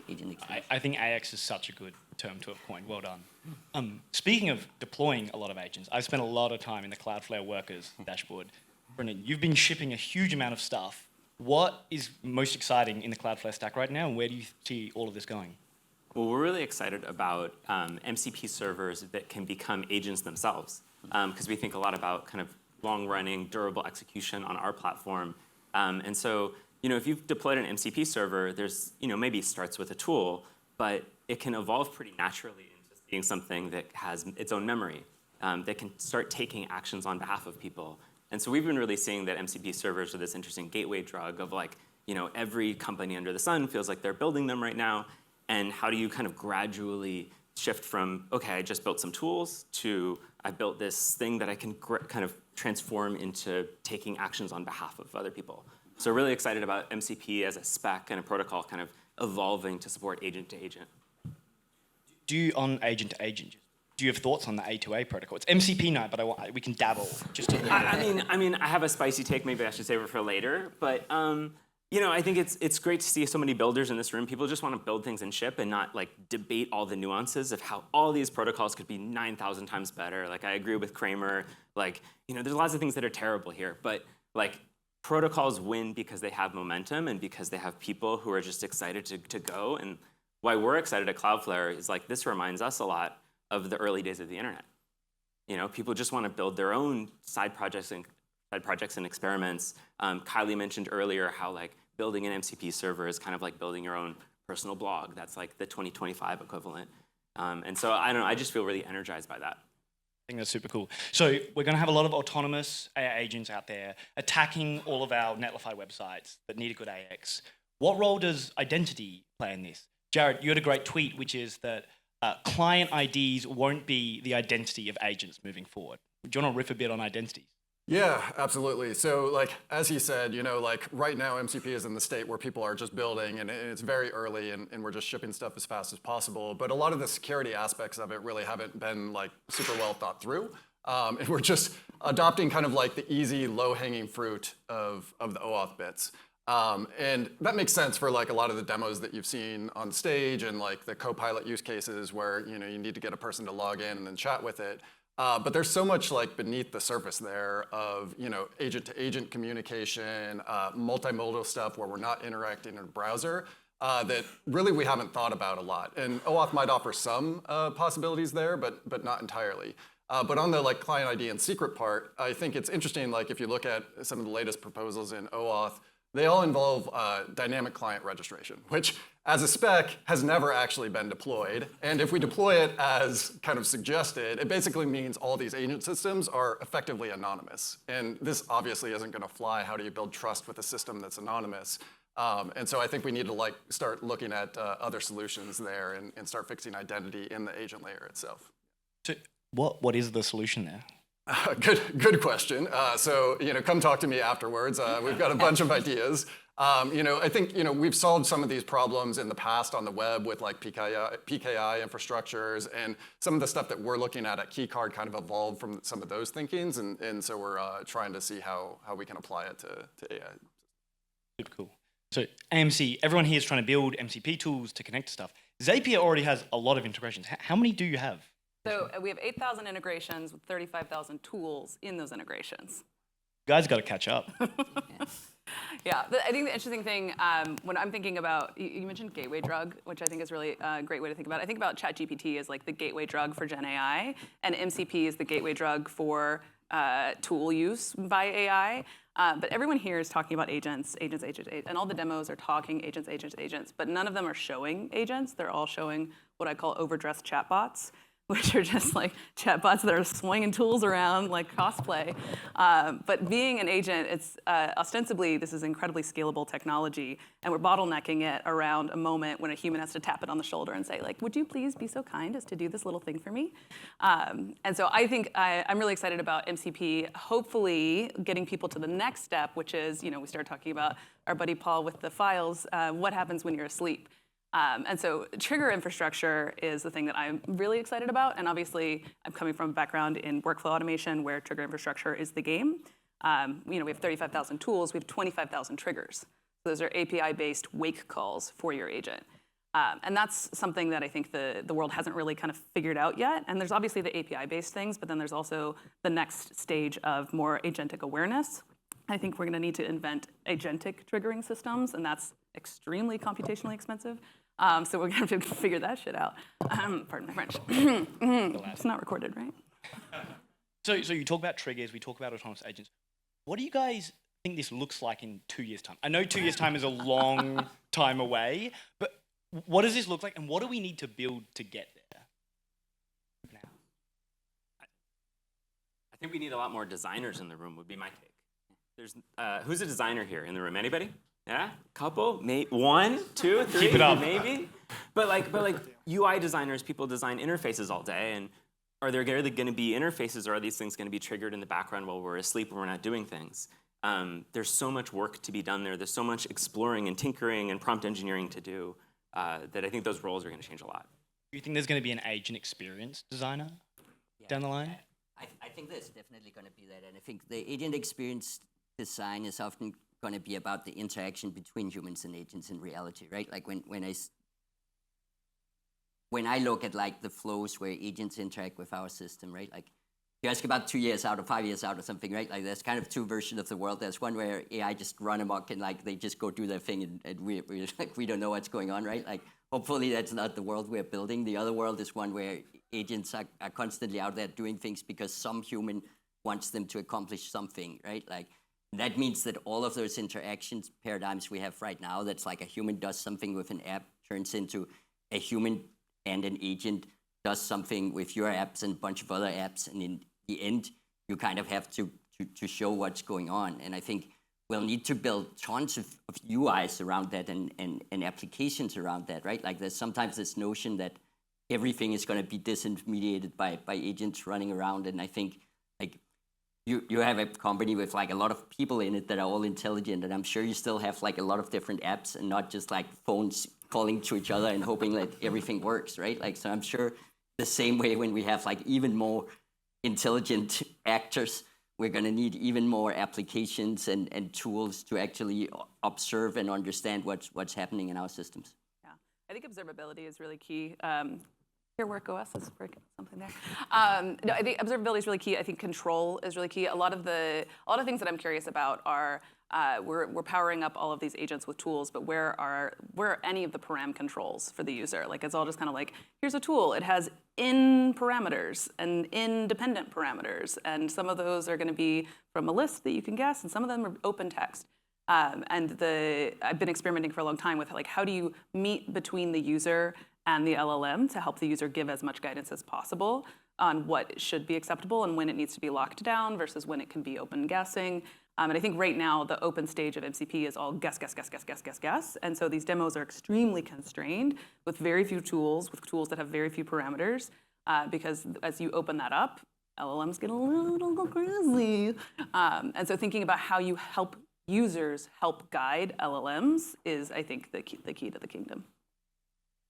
agent experience. I think AX is such a good term to have coined. Well done. Speaking of deploying a lot of agents, I've spent a lot of time in the Cloudflare workers dashboard. Brendan, you've been shipping a huge amount of stuff. What is most exciting in the Cloudflare stack right now, and where do you see all of this going? Well, we're really excited about MCP servers that can become agents themselves, because we think a lot about kind of long-running, durable execution on our platform. And so, if you've deployed an MCP server, there's, maybe it starts with a tool, but it can evolve pretty naturally into being something that has its own memory, that can start taking actions on behalf of people. And so we've been really seeing that MCP servers are this interesting gateway drug of like, every company under the sun feels like they're building them right now. And how do you kind of gradually shift from, okay, I just built some tools, to I built this thing that I can kind of transform into taking actions on behalf of other people. So really excited about MCP as a spec and a protocol kind of evolving to support agent to agent. On agent to agent, do you have thoughts on the A2A protocol? It's MCP now, but we can dabble just a little bit. I mean, I have a spicy take. Maybe I should save it for later. But I think it's great to see so many builders in this room. People just want to build things and ship, and not like debate all the nuances of how all these protocols could be 9,000 times better. Like I agree with Cramer. Like there's lots of things that are terrible here, but like protocols win because they have momentum and because they have people who are just excited to go. And why we're excited at Cloudflare is like this reminds us a lot of the early days of the internet. People just want to build their own side projects and experiments. Kylie mentioned earlier how like building an MCP server is kind of like building your own personal blog. That's like the 2025 equivalent. And so I don't know, I just feel really energized by that. I think that's super cool. So we're going to have a lot of autonomous AI agents out there attacking all of our Netlify websites that need a good AX. What role does identity play in this? Jared, you had a great tweet, which is that client IDs won't be the identity of agents moving forward. Do you want to riff a bit on identities? Yeah, absolutely. So like, as he said, like right now MCP is in the state where people are just building and it's very early and we're just shipping stuff as fast as possible. But a lot of the security aspects of it really haven't been like super well thought through. And we're just adopting kind of like the easy low-hanging fruit of the OAuth bits. And that makes sense for like a lot of the demos that you've seen on stage and like the Copilot use cases where you need to get a person to log in and then chat with it. But there's so much like beneath the surface there of agent-to-agent communication, multimodal stuff where we're not interacting in a browser that really we haven't thought about a lot. And OAuth might offer some possibilities there, but not entirely. But on the like client ID and secret part, I think it's interesting. Like if you look at some of the latest proposals in OAuth, they all involve dynamic client registration, which as a spec has never actually been deployed. And if we deploy it as kind of suggested, it basically means all these agent systems are effectively anonymous. And this obviously isn't going to fly. How do you build trust with a system that's anonymous? And so I think we need to like start looking at other solutions there and start fixing identity in the agent layer itself. So what is the solution there? Good question. So come talk to me afterwards. We've got a bunch of ideas. I think we've solved some of these problems in the past on the web with like PKI infrastructures, and some of the stuff that we're looking at Keycard kind of evolved from some of those thinkings, and so we're trying to see how we can apply it to AI. Super cool. So AMC, everyone here is trying to build MCP tools to connect to stuff. Zapier already has a lot of integrations. How many do you have? So we have 8,000 integrations with 35,000 tools in those integrations. You guys got to catch up. Yeah, I think the interesting thing when I'm thinking about, you mentioned gateway drug, which I think is really a great way to think about it. I think about ChatGPT as like the gateway drug for Gen AI, and MCP is the gateway drug for tool use by AI. But everyone here is talking about agents, and all the demos are talking agents, but none of them are showing agents. They're all showing what I call overdressed chatbots, which are just like chatbots that are swinging tools around like cosplay. But being an agent, it's ostensibly, this is incredibly scalable technology, and we're bottlenecking it around a moment when a human has to tap it on the shoulder and say, like, would you please be so kind as to do this little thing for me? And so I think I'm really excited about MCP, hopefully getting people to the next step, which is, we started talking about our buddy Paul with the files, what happens when you're asleep? And so trigger infrastructure is the thing that I'm really excited about. And obviously, I'm coming from a background in workflow automation where trigger infrastructure is the game. We have 35,000 tools. We have 25,000 triggers. So those are API-based wake calls for your agent. And that's something that I think the world hasn't really kind of figured out yet. And there's obviously the API-based things, but then there's also the next stage of more agentic awareness. I think we're going to need to invent agentic triggering systems, and that's extremely computationally expensive. So we're going to have to figure that shit out. Pardon my French. It's not recorded, right? So you talk about triggers, we talk about autonomous agents. What do you guys think this looks like in 2 years' time? I know 2 years' time is a long time away, but what does this look like, and what do we need to build to get there? I think we need a lot more designers in the room, would be my take. There's, who's a designer here in the room? Anybody? Yeah? Couple? One, two, three? Keep it up. Maybe? But like UI designers, people design interfaces all day, and are there really going to be interfaces, or are these things going to be triggered in the background while we're asleep and we're not doing things? There's so much work to be done there. There's so much exploring and tinkering and prompt engineering to do that I think those roles are going to change a lot. Do you think there's going to be an agent experience designer down the line? I think there's definitely going to be that, and I think the agent experience design is often going to be about the interaction between humans and agents in reality, right? Like when I look at like the flows where agents interact with our system, right? Like you ask about 2 years out or 5 years out or something, right? Like there's kind of two versions of the world. There's one where AI just run amok and like they just go do their thing and we don't know what's going on, right? Like hopefully that's not the world we're building. The other world is one where agents are constantly out there doing things because some human wants them to accomplish something, right? Like that means that all of those interactions paradigms we have right now, that's like a human does something with an app, turns into a human and an agent does something with your apps and a bunch of other apps, and in the end, you kind of have to show what's going on. And I think we'll need to build tons of UIs around that and applications around that, right? Like there's sometimes this notion that everything is going to be disintermediated by agents running around, and I think like you have a company with like a lot of people in it that are all intelligent, and I'm sure you still have like a lot of different apps and not just like phones calling to each other and hoping that everything works, right? Like, so I'm sure the same way when we have like even more intelligent actors, we're going to need even more applications and tools to actually observe and understand what's happening in our systems. Yeah, I think observability is really key. Here, WorkOS is something there. No, I think observability is really key. I think control is really key. A lot of things that I'm curious about are we're powering up all of these agents with tools, but where are any of the param controls for the user? Like it's all just kind of like, here's a tool. It has in parameters and independent parameters, and some of those are going to be from a list that you can guess, and some of them are open text. And I've been experimenting for a long time with like how do you meet between the user and the LLM to help the user give as much guidance as possible on what should be acceptable and when it needs to be locked down versus when it can be open guessing. And I think right now the open stage of MCP is all guess. And so these demos are extremely constrained with very few tools, with tools that have very few parameters, because as you open that up, LLMs get a little crazy. And so thinking about how you help users help guide LLMs is, I think, the key to the kingdom.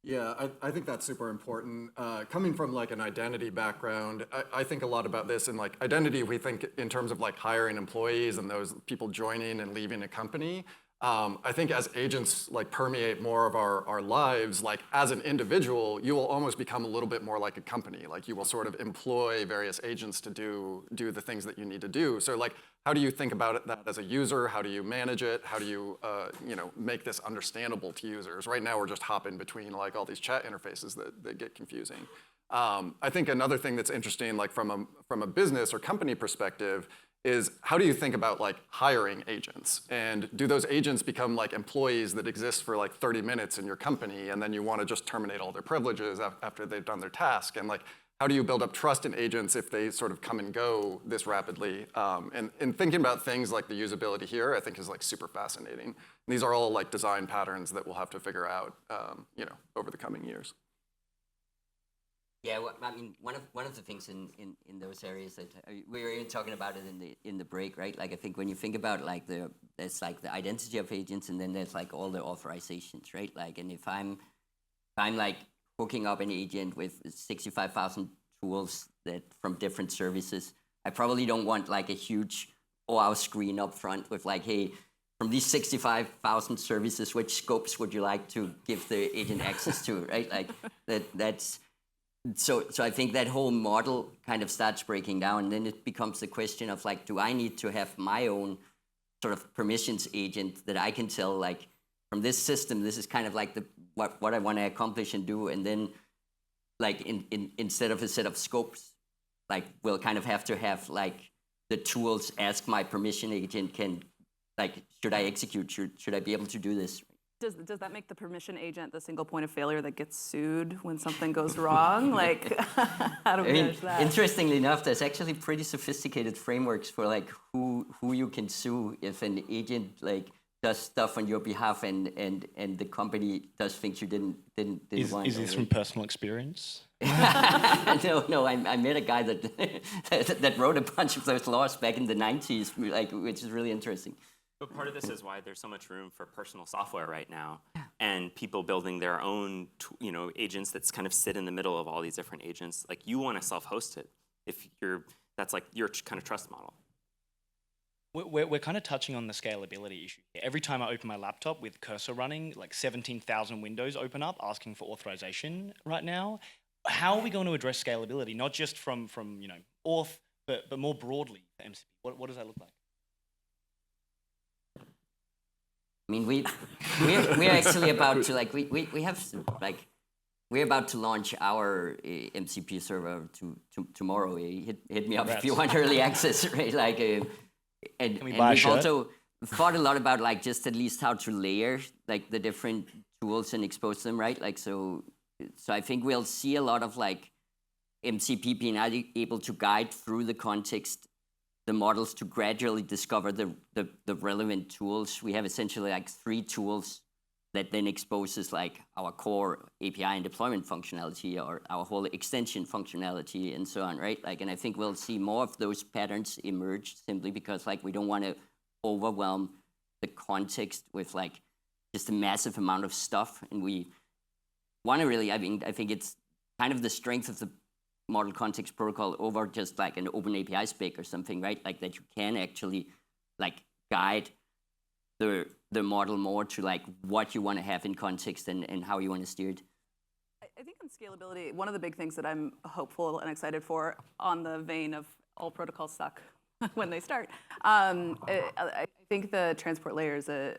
Yeah, I think that's super important. Coming from like an identity background, I think a lot about this. And like identity, we think in terms of like hiring employees and those people joining and leaving a company. I think as agents like permeate more of our lives, like as an individual, you will almost become a little bit more like a company. Like you will sort of employ various agents to do the things that you need to do. So like, how do you think about that as a user? How do you manage it? How do you make this understandable to users? Right now, we're just hopping between like all these chat interfaces that get confusing. I think another thing that's interesting, like from a business or company perspective, is how do you think about like hiring agents? And do those agents become like employees that exist for like 30 minutes in your company, and then you want to just terminate all their privileges after they've done their task? And like, how do you build up trust in agents if they sort of come and go this rapidly? And thinking about things like the usability here, I think is like super fascinating. And these are all like design patterns that we'll have to figure out, over the coming years. Yeah, well, I mean, one of the things in those areas that we were even talking about it in the break, right? Like I think when you think about like there's like the identity of agents, and then there's like all the authorizations, right? Like, and if I'm like hooking up an agent with 65,000 tools that from different services, I probably don't want like a huge OAuth screen up front with like, hey, from these 65,000 services, which scopes would you like to give the agent access to, right? Like that's so I think that whole model kind of starts breaking down, and then it becomes the question of like, do I need to have my own sort of permissions agent that I can tell like from this system, this is kind of like what I want to accomplish and do, and then like instead of a set of scopes, like we'll kind of have to have like the tools ask my permission agent should I execute? Should I be able to do this? Does that make the permission agent the single point of failure that gets sued when something goes wrong? Like, how do we manage that? Interestingly enough, there's actually pretty sophisticated frameworks for like who you can sue if an agent like does stuff on your behalf and the company does things you didn't want. Is this from personal experience? No, I met a guy that wrote a bunch of those laws back in the 90s, like, which is really interesting. But part of this is why there's so much room for personal software right now, and people building their own, agents that kind of sit in the middle of all these different agents. Like you want to self-host it that's like your kind of trust model. We're kind of touching on the scalability issue. Every time I open my laptop with cursor running, like 17,000 windows open up asking for authorization right now. How are we going to address scalability? Not just from auth, but more broadly for MCP. What does that look like? I mean, we're actually about to we're about to launch our MCP server tomorrow. Hit me up if you want early access, right? Like, and we've also thought a lot about like just at least how to layer like the different tools and expose them, right? Like so I think we'll see a lot of like MCP being able to guide through the context the models to gradually discover the relevant tools. We have essentially like 3 tools that then exposes like our core API and deployment functionality or our whole extension functionality and so on, right? Like, and I think we'll see more of those patterns emerge simply because like we don't want to overwhelm the context with like just a massive amount of stuff, and we want to really, I think it's kind of the strength of the model context protocol over just like an open API spec or something, right? Like that you can actually like guide the model more to like what you want to have in context and how you want to steer it. I think on scalability, one of the big things that I'm hopeful and excited for on the vein of all protocols suck when they start, I think the transport layer is a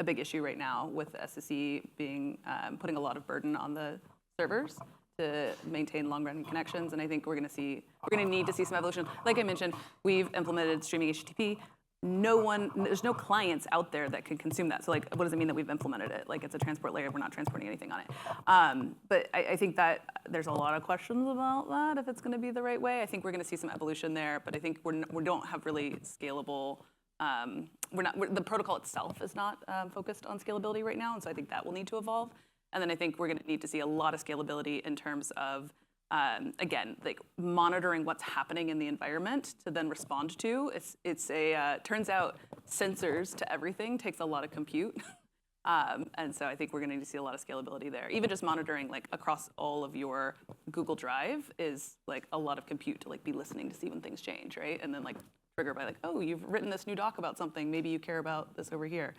big issue right now with SSE being putting a lot of burden on the servers to maintain long-running connections, and I think we're going to need to see some evolution. Like I mentioned, we've implemented streaming HTTP. There's no clients out there that can consume that. So like, what does it mean that we've implemented it? Like it's a transport layer, we're not transporting anything on it. But I think that there's a lot of questions about that, if it's going to be the right way. I think we're going to see some evolution there, but I think we don't have really scalable. The protocol itself is not focused on scalability right now, and so I think that will need to evolve. And then I think we're going to need to see a lot of scalability in terms of, again, like monitoring what's happening in the environment to then respond to. Turns out sensors to everything takes a lot of compute. And so I think we're going to need to see a lot of scalability there. Even just monitoring like across all of your Google Drive is like a lot of compute to like be listening to see when things change, right? And then like trigger by like, oh, you've written this new doc about something. Maybe you care about this over here.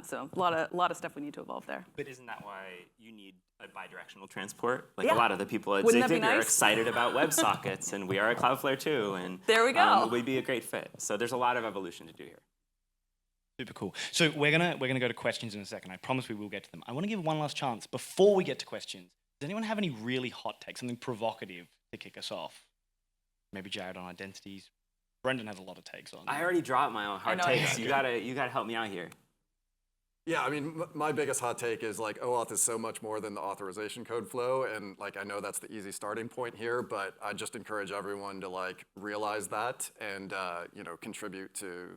So a lot of stuff we need to evolve there. But isn't that why you need a bidirectional transport? Like yeah. a lot of the people at Wouldn't that be Zapier are nice? excited about WebSockets, and we are at Cloudflare too. And there we go. We'd be a great fit. So there's a lot of evolution to do here. Super cool. So we're gonna go to questions in a second. I promise we will get to them. I want to give one last chance before we get to questions. Does anyone have any really hot takes, something provocative to kick us off? Maybe Jared on identities. Brendan has a lot of takes on. I already dropped my own hard takes. You gotta help me out here. Yeah, I mean, my biggest hot take is like OAuth is so much more than the authorization code flow, and like I know that's the easy starting point here, but I just encourage everyone to like realize that and contribute to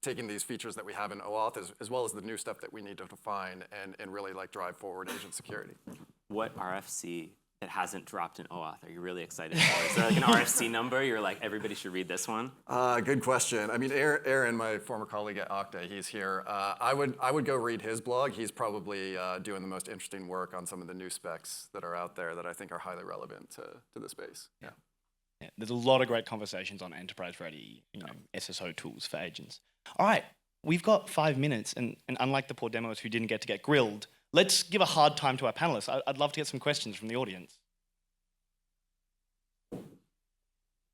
taking these features that we have in OAuth as well as the new stuff that we need to define and really like drive forward agent security. What RFC that hasn't dropped in OAuth are you really excited for? Is there like an RFC number you're like, everybody should read this one? Good question. I mean, Aaron, my former colleague at Okta, he's here. I would go read his blog. He's probably doing the most interesting work on some of the new specs that are out there that I think are highly relevant to the space. Yeah. Yeah, there's a lot of great conversations on enterprise-ready, SSO tools for agents. All right, we've got 5 minutes, and unlike the poor demos who didn't get to get grilled, let's give a hard time to our panelists. I'd love to get some questions from the audience. Who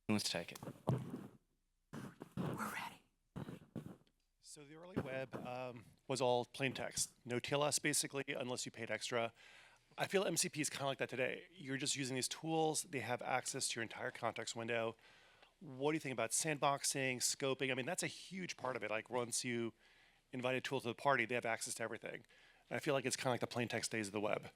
wants to take it? So the early web was all plain text, no TLS basically, unless you paid extra. I feel MCP is kind of like that today. You're just using these tools, they have access to your entire context window. What do you think about sandboxing, scoping? I mean, that's a huge part of it. Like once you invite a tool to the party, they have access to everything. And I feel like it's kind of like the plain text days of the web.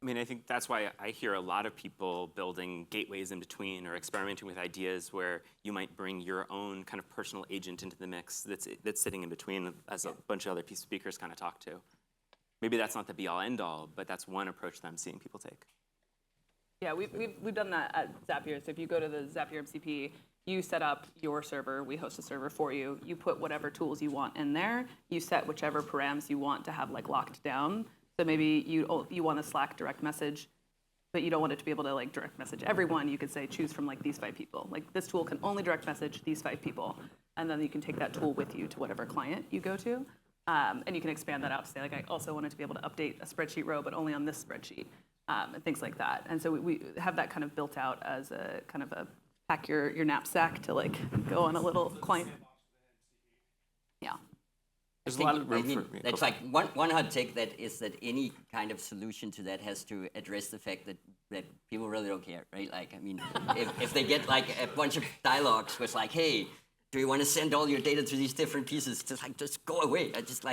I mean, I think that's why I hear a lot of people building gateways in between or experimenting with ideas where you might bring your own kind of personal agent into the mix that's sitting in between, as a bunch of other speakers kind of talk to. Maybe that's not the be-all, end-all, but that's one approach that I'm seeing people take. Yeah, we've done that at Zapier. So if you go to the Zapier MCP, you set up your server. We host a server for you. You put whatever tools you want in there. You set whichever params you want to have locked down. So maybe you want a Slack direct message, but you don't want it to be able to direct message everyone. You could say choose from these 5 people. This tool can only direct message these 5 people, and then you can take that tool with you to whatever client you go to. And you can expand that out to say, I also wanted to be able to update a spreadsheet row, but only on this spreadsheet, and things like that. And so we have that kind of built out as a kind of a pack your knapsack to go on a little client. Yeah. There's a lot of room for me. That's one hot take that is that any kind of solution to that has to address the fact that people really don't care, right? If they get a bunch of dialogues with hey, do you want to send all your data to these different pieces? Just go away. I just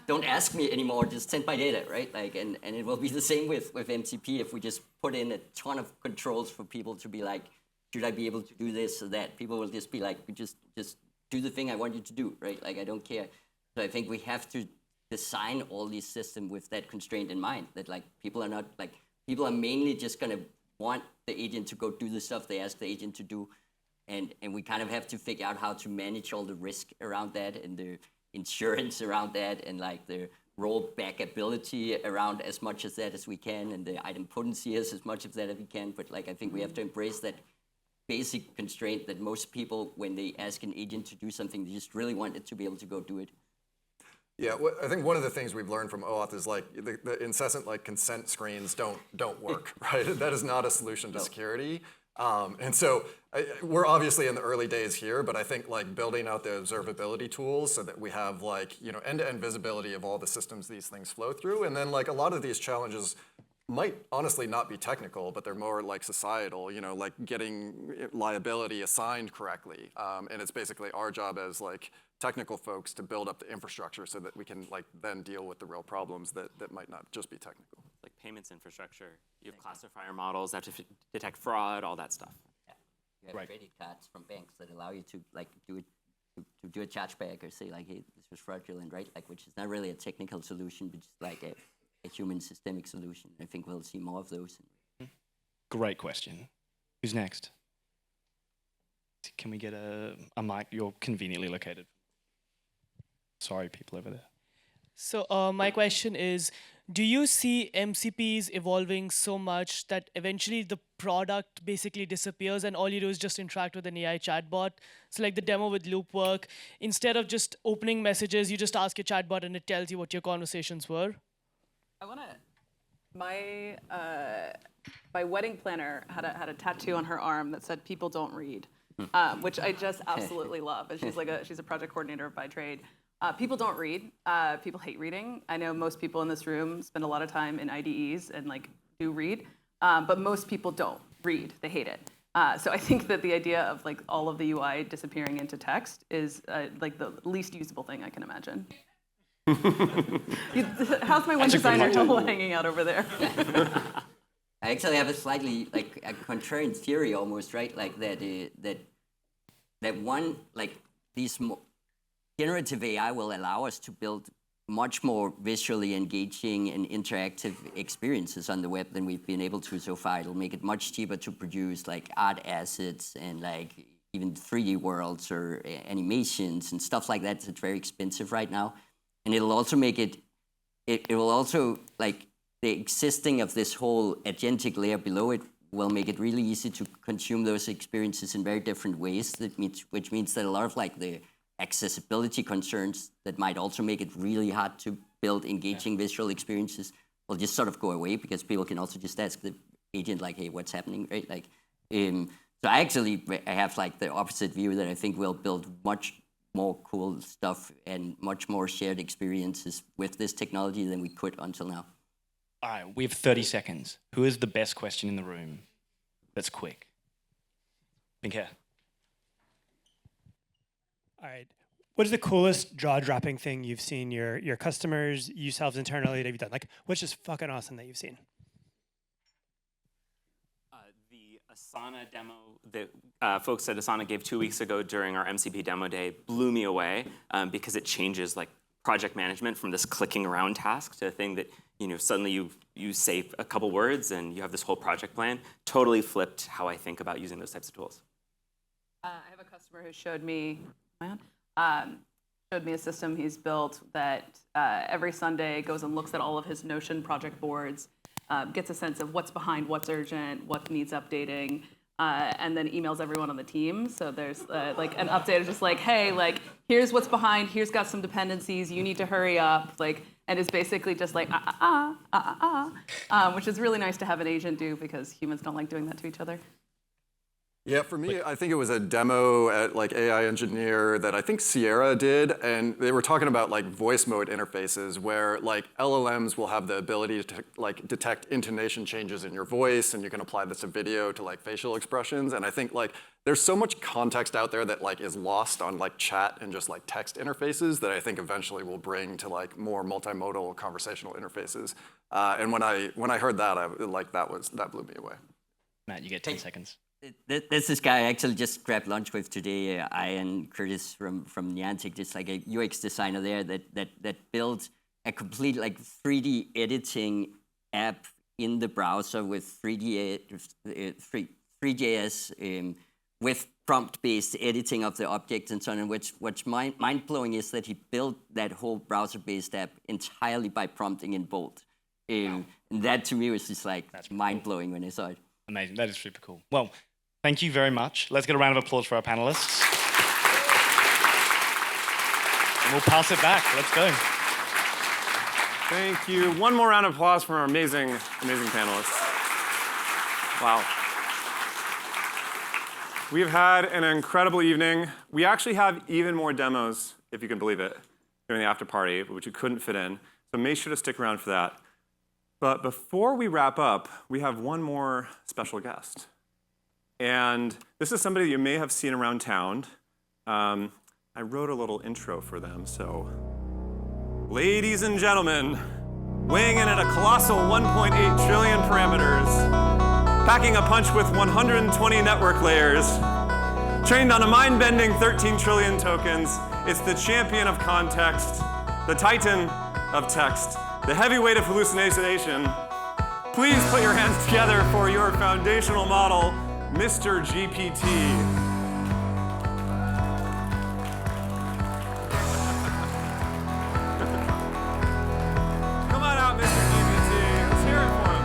don't ask me anymore. Just send my data, right? And it will be the same with MCP if we just put in a ton of controls for people to be should I be able to do this or that? People will just be just do the thing I want you to do, right? I don't care. So I think we have to design all these systems with that constraint in mind. That people are not people are mainly just gonna want the agent to go do the stuff they ask the agent to do. And we kind of have to figure out how to manage all the risk around that and the insurance around that and the rollback ability around as much as that as we can and the idempotency as much of that as we can. But I think we have to embrace that basic constraint that most people, when they ask an agent to do something, they just really want it to be able to go do it. Yeah, I think one of the things we've learned from OAuth is the incessant consent screens don't work, right? That is not a solution to security. And so we're obviously in the early days here, but I think building out the observability tools so that we have end-to-end visibility of all the systems these things flow through. And then a lot of these challenges might honestly not be technical, but they're more societal, getting liability assigned correctly. And it's basically our job as technical folks to build up the infrastructure so that we can then deal with the real problems that might not just be technical. Like payments infrastructure, you have classifier models that have to detect fraud, all that stuff. Yeah. You have credit cards from banks that allow you to do a chargeback or say hey, this was fraudulent, right? Which is not really a technical solution, but just a human systemic solution. I think we'll see more of those. Great question. Who's next? Can we get a mic? You're conveniently located. Sorry, people over there. So my question is, do you see MCPs evolving so much that eventually the product basically disappears and all you do is just interact with an AI chatbot? So like the demo with Loopwork, instead of just opening messages, you just ask your chatbot and it tells you what your conversations were? My wedding planner had a tattoo on her arm that said "People don't read," which I just absolutely love. And she's a project coordinator by trade. People don't read. People hate reading. I know most people in this room spend a lot of time in IDEs and do read, but most people don't read. They hate it. So I think that the idea of all of the UI disappearing into text is the least usable thing I can imagine. How's my web designer tool hanging out over there? I actually have a slightly a contrarian theory almost, right? These generative AI will allow us to build much more visually engaging and interactive experiences on the web than we've been able to so far. It'll make it much cheaper to produce art assets and even 3D worlds or animations and stuff like that. It's very expensive right now. And it'll also make it will also the existing of this whole agentic layer below it will make it really easy to consume those experiences in very different ways. Which means that a lot of like the accessibility concerns that might also make it really hard to build engaging visual experiences will just sort of go away because people can also just ask the agent like, hey, what's happening, right? Like, so I have like the opposite view that I think we'll build much more cool stuff and much more shared experiences with this technology than we could until now. All right, we have 30 seconds. Who is the best question in the room? That's quick. Pink hair. All right. What is the coolest jaw-dropping thing you've seen your customers, yourselves internally, that you've done? Like, what's just fucking awesome that you've seen? The Asana demo that folks at Asana gave 2 weeks ago during our MCP demo day blew me away because it changes like project management from this clicking around task to a thing that suddenly you say a couple words and you have this whole project plan. Totally flipped how I think about using those types of tools. I have a customer who showed me a system he's built that every Sunday goes and looks at all of his Notion project boards, gets a sense of what's behind, what's urgent, what needs updating, and then emails everyone on the team. So there's like an update of just like, hey, like here's what's behind, here's got some dependencies, you need to hurry up, like, and it's basically just like which is really nice to have an agent do because humans don't like doing that to each other. Yeah, for me, I think it was a demo at like AI Engineer that I think Sierra did, and they were talking about like voice mode interfaces where like LLMs will have the ability to like detect intonation changes in your voice, and you can apply this to video to like facial expressions. And I think like there's so much context out there that like is lost on like chat and just like text interfaces that I think eventually will bring to like more multimodal conversational interfaces. And when I heard that, that blew me away. Matt, you get 10 seconds. There's this guy I actually just grabbed lunch with today, Ian Curtis from Niantic, just like a UX designer there that built a complete like 3D editing app in the browser with 3JS with prompt-based editing of the objects and so on. And what's mind-blowing is that he built that whole browser-based app entirely by prompting in Bolt. And that to me was just like mind-blowing when I saw it. Amazing, that is super cool. Well, thank you very much. Let's get a round of applause for our panelists. And we'll pass it back. Let's go. Thank you. One more round of applause for our amazing panelists. Wow. We've had an incredible evening. We actually have even more demos, if you can believe it, during the after party, which we couldn't fit in. So make sure to stick around for that. But before we wrap up, we have one more special guest. And this is somebody you may have seen around town. I wrote a little intro for them, so. Ladies and gentlemen, weighing in at a colossal 1.8 trillion parameters, packing a punch with 120 network layers, trained on a mind-bending 13 trillion tokens, it's the champion of context, the titan of text, the heavyweight of hallucination. Please put your hands together for your foundational model, Mr. GPT. Come on out, Mr. GPT. Let's hear it for him.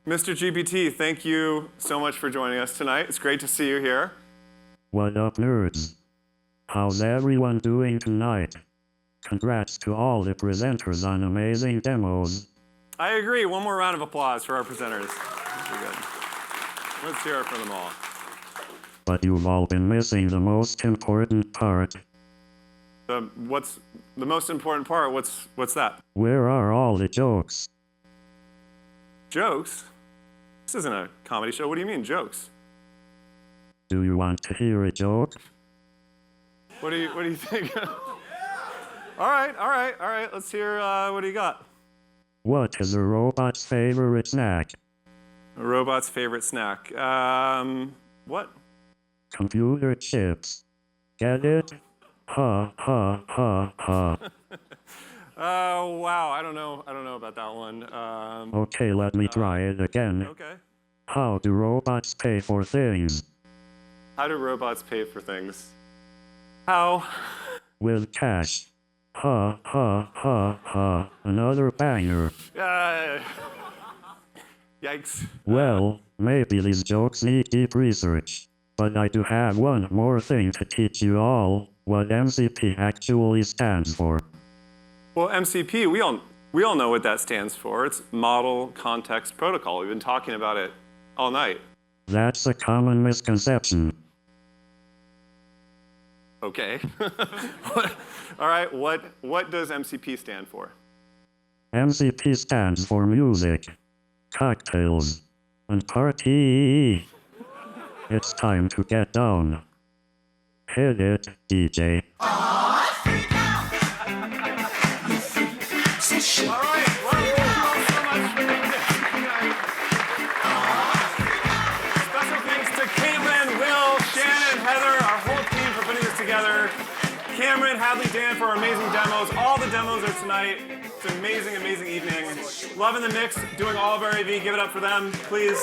Mr. GPT, thank you so much for joining us tonight. It's great to see you here. What up, nerds? How's everyone doing tonight? Congrats to all the presenters on amazing demos. I agree. One more round of applause for our presenters. Very good. Let's hear it for them all. But you've all been missing the most important part. What's the most important part? What's that? Where are all the jokes? Jokes? This isn't a comedy show. What do you mean, jokes? Do you want to hear a joke? What do you think? All right. Let's hear what do you got? What is a robot's favorite snack? A robot's favorite snack. What? Computer chips. Get it? Ha ha ha ha. Oh wow, I don't know about that one. Okay, let me try it again. Okay. How do robots pay for things? How do robots pay for things? How? With cash. Ha ha ha ha. Another banger. Yikes. Well, maybe these jokes need deep research. But I do have one more thing to teach you all what MCP actually stands for. Well, MCP, we all know what that stands for. It's Model Context Protocol. We've been talking about it all night. That's a common misconception. Okay. All right, what does MCP stand for? MCP stands for music, cocktails, and party. It's time to get down. Hit it, DJ. Cameron, Hadley, Dan for our amazing demos. All the demos are tonight. It's an amazing, amazing evening. Loving the mix, doing all of our AV. Give it up for them, please.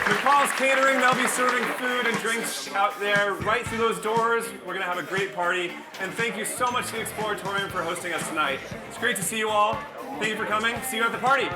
McCall's Catering, they'll be serving food and drinks out there right through those doors. We're going to have a great party. And thank you so much to the Exploratorium for hosting us tonight. It's great to see you all. Thank you for coming. See you at the party.